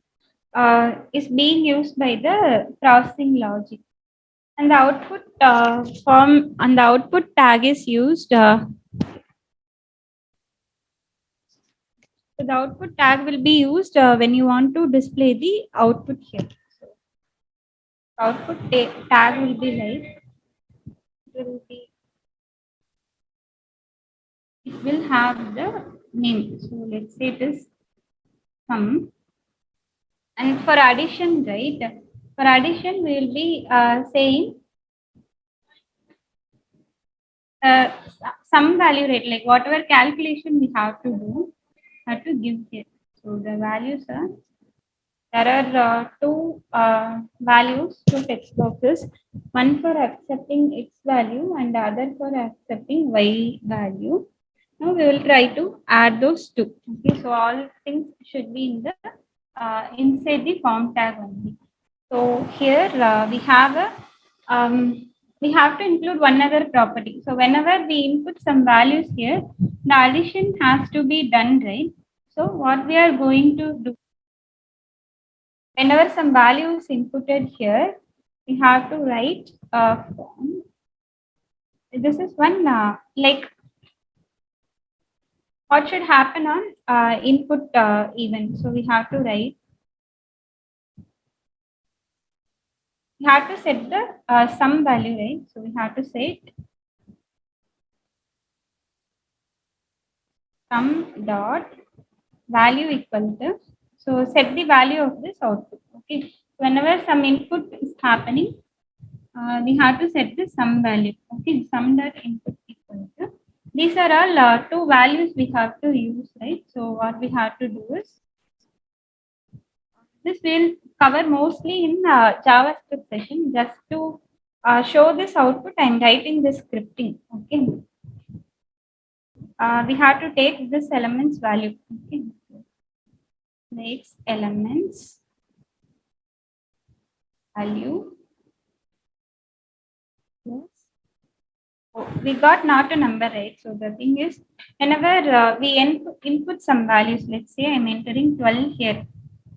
is being used by the processing logic. And the output form and the output tag is used. So the output tag will be used when you want to display the output here. So output tag will be like it will have the name. So let's say it is sum. And for addition, right? For addition, we will be saying some value rate, like whatever calculation we have to do, have to give here. So the values are, there are two values, two text boxes, one for accepting x value and the other for accepting y value. Now we will try to add those two. Okay, so all things should be in the inside the form tag only. So here we have to include one other property. So whenever we input some values here, the addition has to be done, right? So what we are going to do, whenever some value is inputted here, we have to write a form. This is one like what should happen on input event. So we have to write, we have to set the sum value, right? So we have to set sum dot value equal to, so set the value of this output. Okay, whenever some input is happening, we have to set the sum value. Okay, sum dot input equal to, these are all two values we have to use, right? So what we have to do is, this will cover mostly in JavaScript session. Just to show this output, I'm writing this scripting. Okay, we have to take this elements value. Okay, makes elements value. Yes. Oh, we got not a number, right? So the thing is, whenever we input some values, let's say I'm entering 12 here.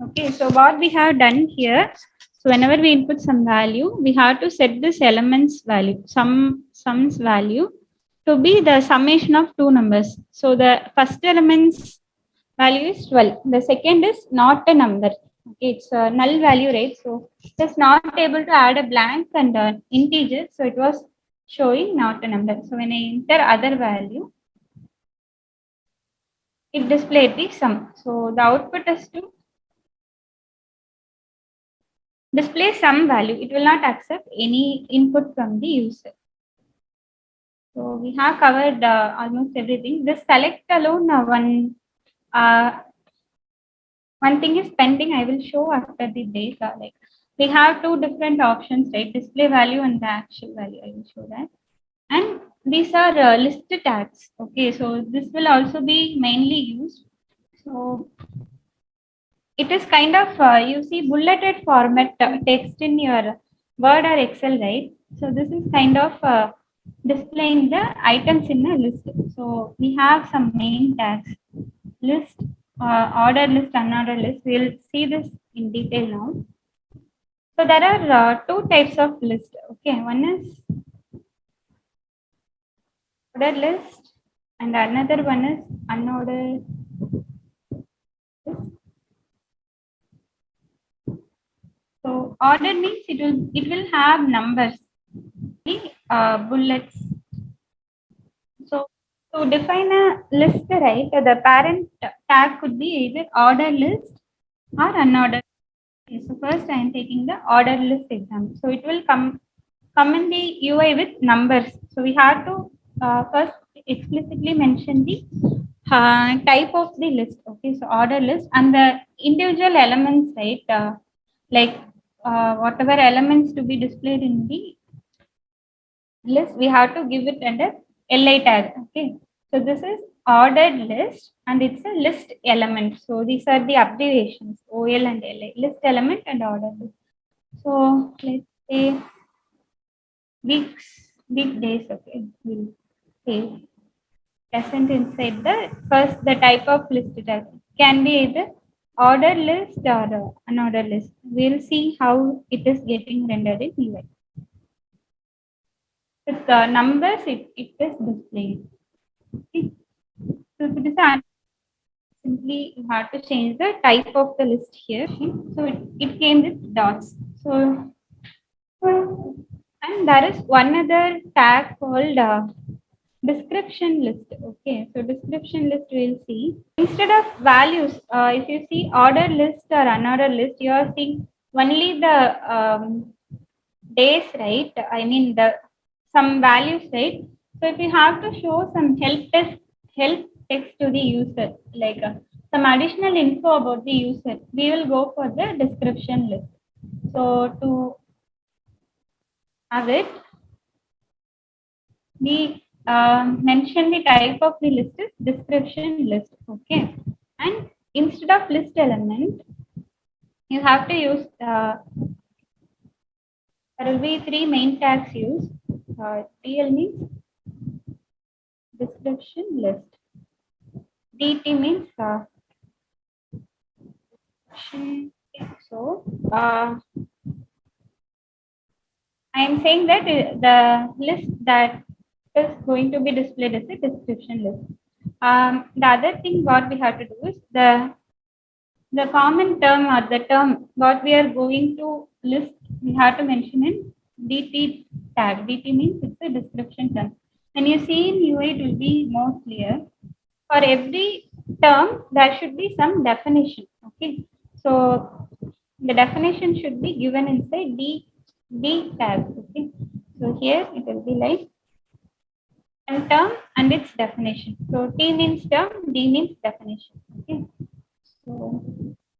Okay, so what we have done here, so whenever we input some value, we have to set this elements value, sums value, to be the summation of two numbers. So the first element's value is 12. The second is not a number. Okay, it's a null value, right? So it's not able to add a blank and an integer. So it was showing not a number. So when I enter other value, it displayed the sum. So the output is to display some value. It will not accept any input from the user. So we have covered almost everything. This select alone, one thing is pending. I will show after the data. Like we have two different options, right? Display value and the actual value. I will show that. And these are list tags. Okay, so this will also be mainly used. So it is kind of you see bulleted format text in your Word or Excel, right? So this is kind of displaying the items in a list. So we have some main tags: list, order list, unordered list. We'll see this in detail now. So there are two types of list. Okay, one is ordered list, and another one is unordered list. So ordered means it will have numbers, bullets. So to define a list, right, the parent tag could be either ordered list or unordered. Okay, so first I am taking the ordered list example. So it will come in the UI with numbers. So we have to first explicitly mention the type of the list. Okay, so order list and the individual elements, right? Like whatever elements to be displayed in the list, we have to give it under li tag. Okay, so this is ordered list and it's a list element. So these are the abbreviations ol and li, list element and ordered list. So let's say weekdays. Okay, we'll say present inside the first, the type of list tag can be either ordered list or unordered list. We'll see how it is getting rendered in UI. With the numbers, it is displayed. Okay. So if it is simply you have to change the type of the list here. Okay. So it came with dots. So and there is one other tag called description list. Okay, so description list we'll see. Instead of values, if you see ordered list or unordered list, you are seeing only the days, right? I mean the some values, right? So if you have to show some help text to the user, like some additional info about the user, we will go for the description list. So to have it, we mention the type of the list is description list. Okay, and instead of list element, you have to use there will be three main tags used. TL means description list. DT means so I am saying that the list that is going to be displayed as a description list. The other thing what we have to do is the common term or the term what we are going to list, we have to mention in DT tag. DT means it's a description term. When you see in UI, it will be more clear. For every term, there should be some definition. Okay, so the definition should be given inside D tag. Okay, so here it will be like one term and its definition. So T means term, D means definition. Okay, so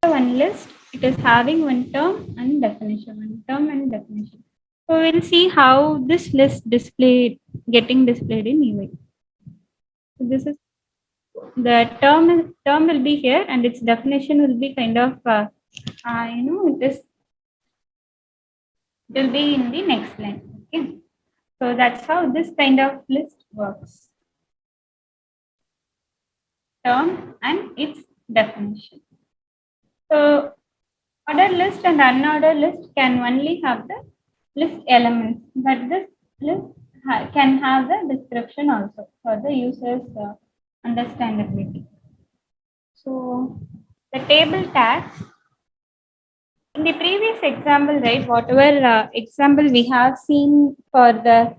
one list, it is having one term and definition, one term and definition. So we'll see how this list getting displayed in UI. So this is the term will be here and its definition will be kind of it will be in the next line. Okay, so that's how this kind of list works. Term and its definition. So ordered list and unordered list can only have the list elements, but this list can have the description also for the user's understandability. So the table tags. In the previous example, right, whatever example we have seen for the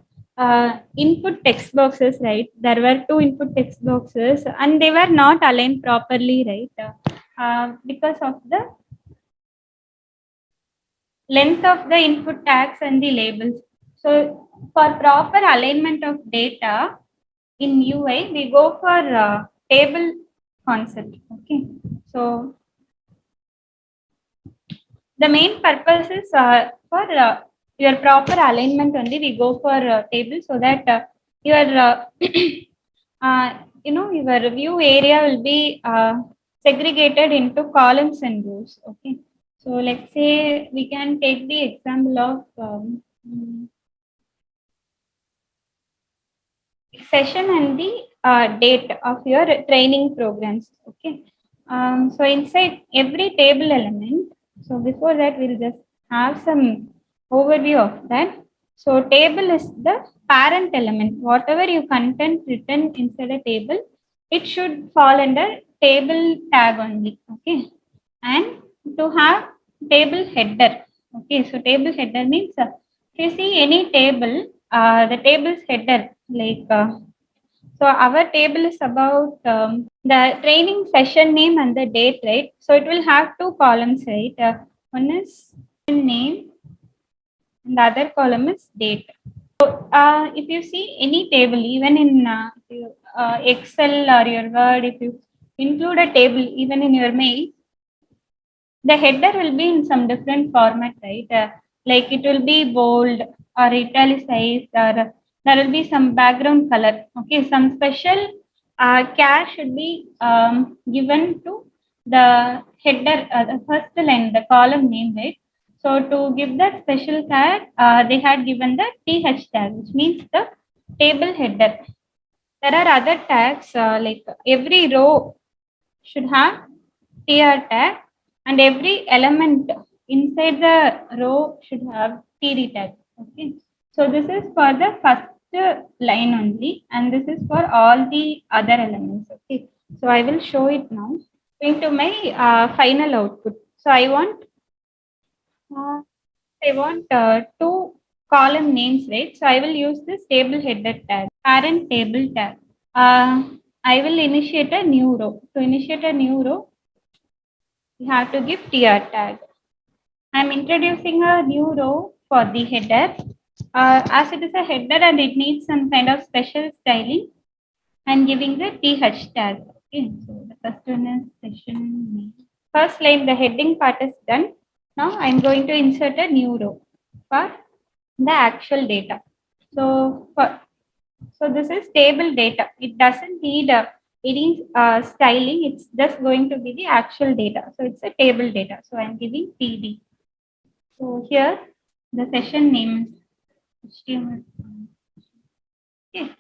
input text boxes, right, there were two input text boxes and they were not aligned properly, right, because of the length of the input tags and the labels. So for proper alignment of data in UI, we go for table concept. Okay, so the main purpose is for your proper alignment only. We go for table so that your your view area will be segregated into columns and rows. Okay, so let's say we can take the example of session and the date of your training programs. Okay, so inside every table element, so before that we'll just have some overview of that. So table is the parent element. Whatever you content written inside a table, it should fall under table tag only. Okay, and to have table header. Okay, so table header means if you see any table, the table's header like so our table is about the training session name and the date, right? So it will have two columns, right? One is name and the other column is date. So if you see any table, even in Excel or your Word, if you include a table even in your mail, the header will be in some different format, right? Like it will be bold or italicized, or there will be some background color. Okay, some special care should be given to the header, the first line, the column name, right? So to give that special care, they had given the TH tag, which means the table header. There are other tags like every row should have TR tag and every element inside the row should have TD tag. Okay, so this is for the first line only, and this is for all the other elements. Okay, so I will show it now. Going to my final output. So two column names, right? So I will use this table header tag, parent table tag. I will initiate a new row. To initiate a new row, you have to give TR tag. I'm introducing a new row for the header. As it is a header and it needs some kind of special styling, I'm giving the TH tag. Okay, so the first one is session name. First line, the heading part is done. Now I'm going to insert a new row for the actual data. So this is table data. It doesn't need any styling. It's just going to be the actual data. So it's a table data. So I'm giving TD. So here the session name is HTML. Okay.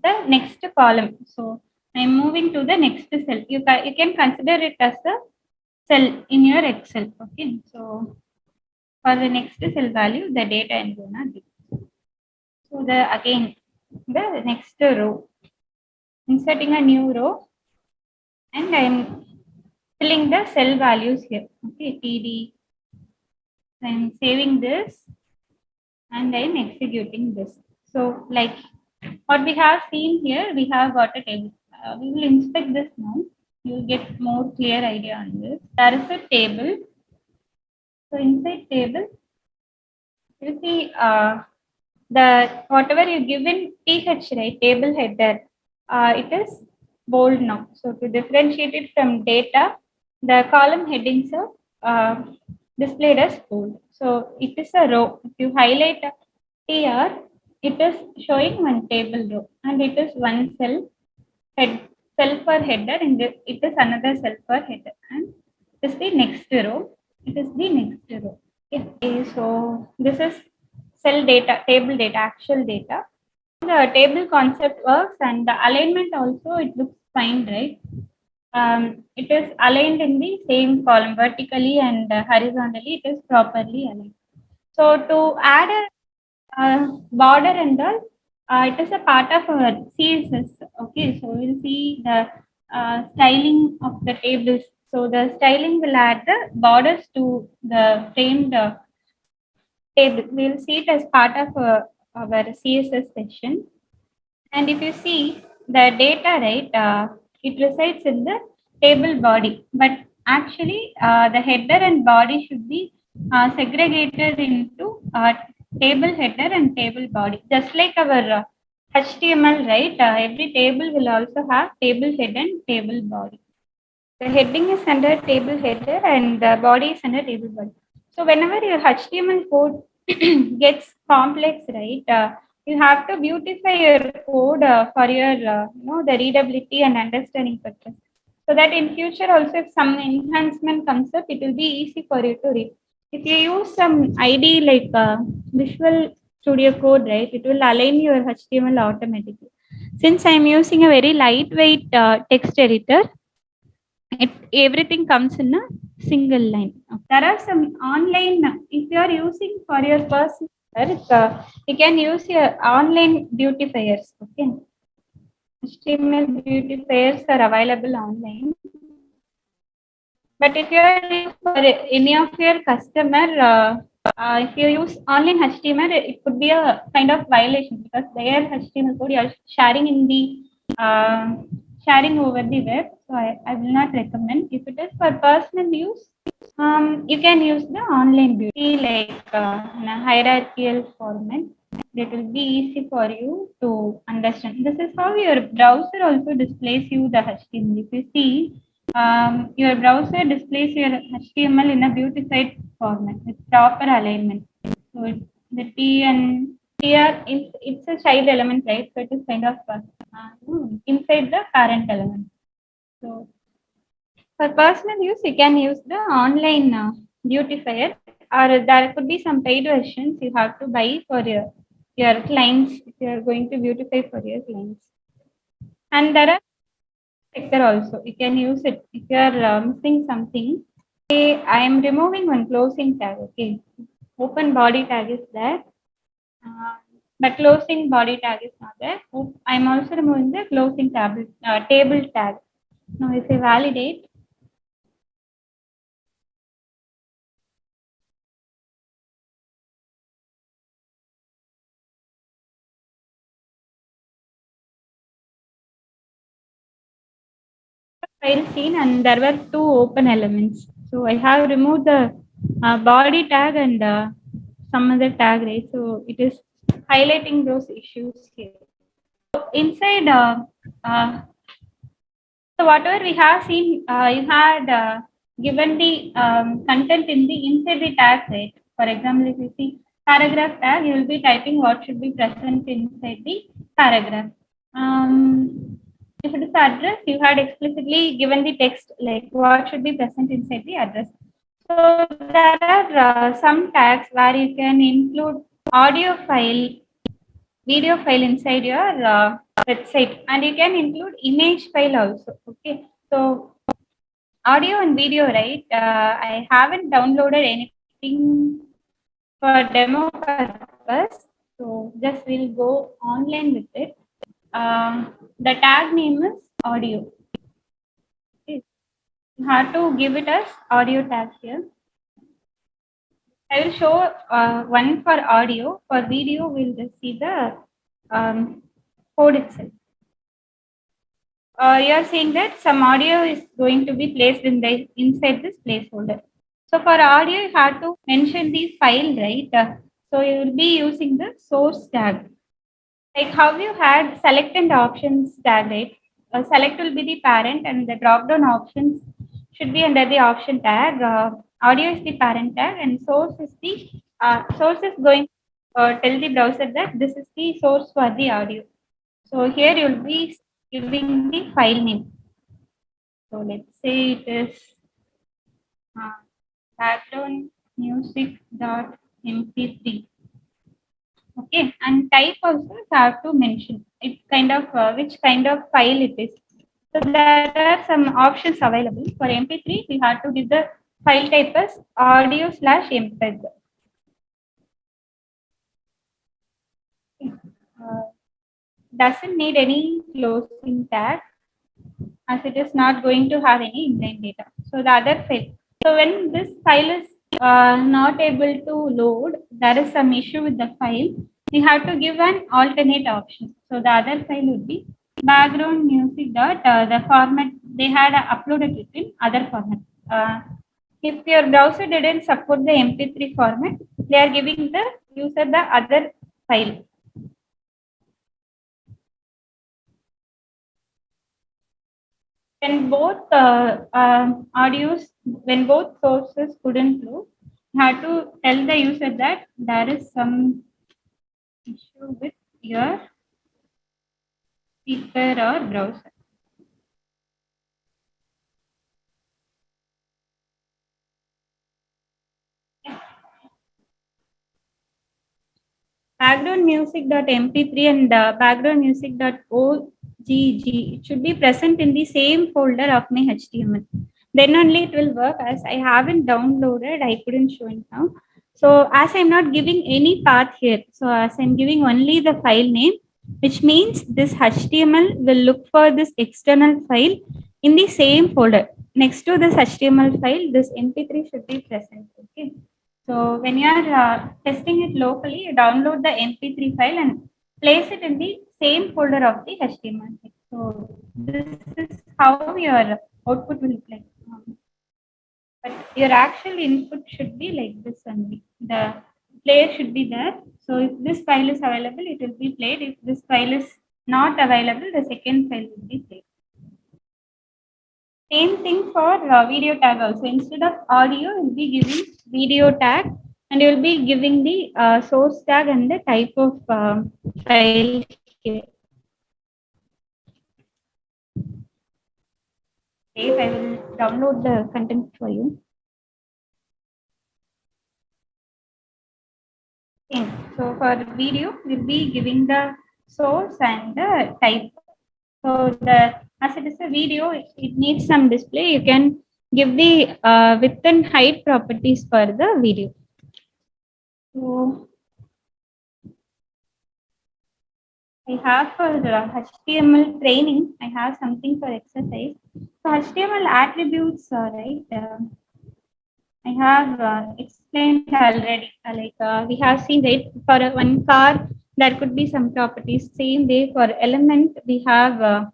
The next column. So I'm moving to the next cell. You can consider it as a cell in your Excel. Okay. So for the next cell value, the data I'm gonna give. So the next row. inserting a new row, and I'm filling the cell values here. Okay, TD. I'm saving this and I'm executing this. So like what we have seen here, we have got a table. We will inspect this now. You will get more clear idea on this. There is a table. So inside table, you see the whatever you give in TH, right, table header, it is bold now. So to differentiate it from data, the column headings are displayed as bold. So it is a row. If you highlight TR, it is showing one table row, and it is one cell for header, and it is another cell for header, and this is the next row. It is the next row. Okay, so this is cell data, table data, actual data. The table concept works, and the alignment also, it looks fine, right? It is aligned in the same column vertically and horizontally. It is properly aligned. So to add a border and all, it is a part of our CSS. Okay, so we'll see the styling of the tables. So the styling will add the borders to the framed table. We'll see it as part of our CSS section. And if you see the data, right, it resides in the table body. But actually, the header and body should be segregated into table header and table body. Just like our HTML, right? Every table will also have table head and table body. The heading is under table header and the body is under table body. So whenever your HTML code gets complex, right, you have to beautify your code for your, the readability and understanding purpose. So that in future also, if some enhancement comes up, it will be easy for you to read. If you use some ID like Visual Studio Code, right, it will align your HTML automatically. Since I'm using a very lightweight text editor, everything comes in a single line. There are some online, if you are using for your personal work, you can use your online beautifiers. Okay, HTML beautifiers are available online. But if you are using for any of your customer, if you use online HTML, it could be a kind of violation because their HTML code you are sharing in the sharing over the web. So I will not recommend. If it is for personal use, you can use the online beauty like in a hierarchical format. That will be easy for you to understand. This is how your browser also displays you the HTML. If you see, your browser displays your HTML in a beautified format with proper alignment. So the T and here it's a child element, right? So it is kind of inside the parent element. So for personal use, you can use the online beautifier, or there could be some paid versions you have to buy for your clients if you are going to beautify for your clients. And there are sector also. You can use it if you are missing something. Okay, I am removing one closing tag. Okay, open body tag is there, but closing body tag is not there. I am also removing the closing table tag. Now, if I validate, file seen and there were two open elements. So I have removed the body tag and some other tag, right? So it is highlighting those issues here. So inside, so whatever we have seen, you had given the content in the inside the tag, right? For example, if you see paragraph tag, you will be typing what should be present inside the paragraph. If it is address, you had explicitly given the text like what should be present inside the address. So there are some tags where you can include audio file, video file inside your website, and you can include image file also. Okay, so audio and video, right? I haven't downloaded anything for demo purpose, so just we'll go online with it. The tag name is audio. Okay. You have to give it as audio tag here. I will show one for audio. For video, we'll just see the code itself. You're saying that some audio is going to be placed in the inside this placeholder. So for audio, you have to mention the file, right? So you will be using the source tag. Like how you had select and options tag, right? Select will be the parent and the drop down options should be under the option tag. Audio is the parent tag and source is the source is going tell the browser that this is the source for the audio. So here you will be giving the file name. So let's say it is uh, background music.mp3. Okay, and type also you have to mention it kind of which kind of file it is. So there are some options available. For MP3, we have to give the file type as audio/mpeg. Uh, doesn't need any closing tag as it is not going to have any inline data. So the other file. So when this file is not able to load, there is some issue with the file. We have to give an alternate option. So the other file would be background music dot the format they had uploaded it in other format. If your browser didn't support the MP3 format, they are giving the user the other file. When both audios, when both sources couldn't load, you have to tell the user that there is some issue with your speaker or browser. Background music.mp3 and background music.ogg, it should be present in the same folder of my HTML. Then only it will work. As I haven't downloaded, I couldn't show it now. So as I'm not giving any path here, so as I'm giving only the file name, which means this HTML will look for this external file in the same folder. Next to this HTML file, this MP3 should be present. Okay. So when you are testing it locally, you download the MP3 file and place it in the same folder of the HTML. So this is how your output will look like. But your actual input should be like this only. The player should be there. So if this file is available, it will be played. If this file is not available, the second file will be played. Same thing for video tag also. Instead of audio, you'll be giving video tag and you'll be giving the source tag and the type of file here. Okay, I will download the content for you. Okay, so for video, we'll be giving the source and the type. So the as it is a video, it needs some display. You can give the width and height properties for the video. So I have for the HTML training, I have something for exercise. So HTML attributes, right? I have explained already. We have seen that for one car, there could be some properties. Same way for element, we have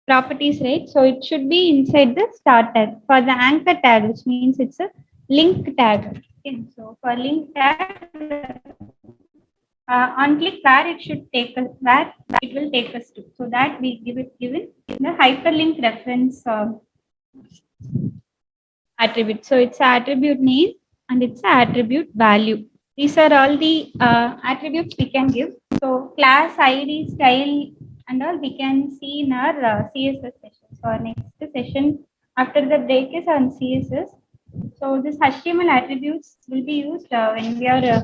properties, right? So it should be inside the start tag. For the anchor tag, which means it's a link tag. Okay. So for link tag, on click where it should take us, where it will take us to. So that we give it given the hyperlink reference attribute. So it's an attribute name and it's an attribute value. These are all the attributes we can give. So class ID, style, and all we can see in our CSS session. So our next session after the break is on CSS. So this HTML attributes will be used when we are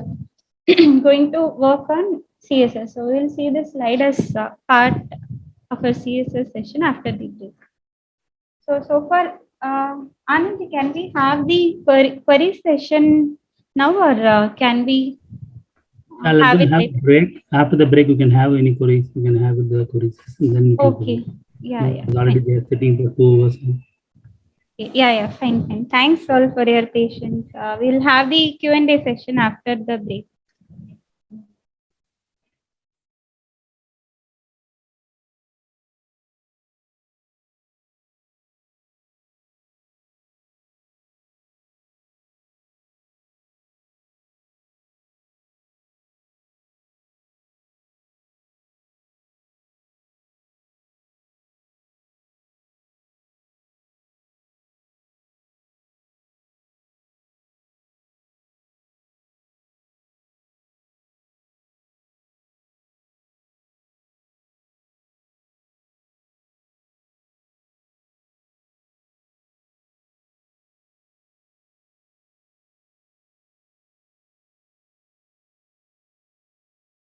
going to work on CSS. So we'll see the slide as part of a CSS session after the break. So far, Anand, can we have the query session now, or can we Let have them it have later. break. After the break, you can have any queries. You can have the queries. And then you can Okay. Yeah, it's already fine. there sitting for 2 hours. Yeah, fine. Thanks all for your patience. We'll have the Q&A session after the break.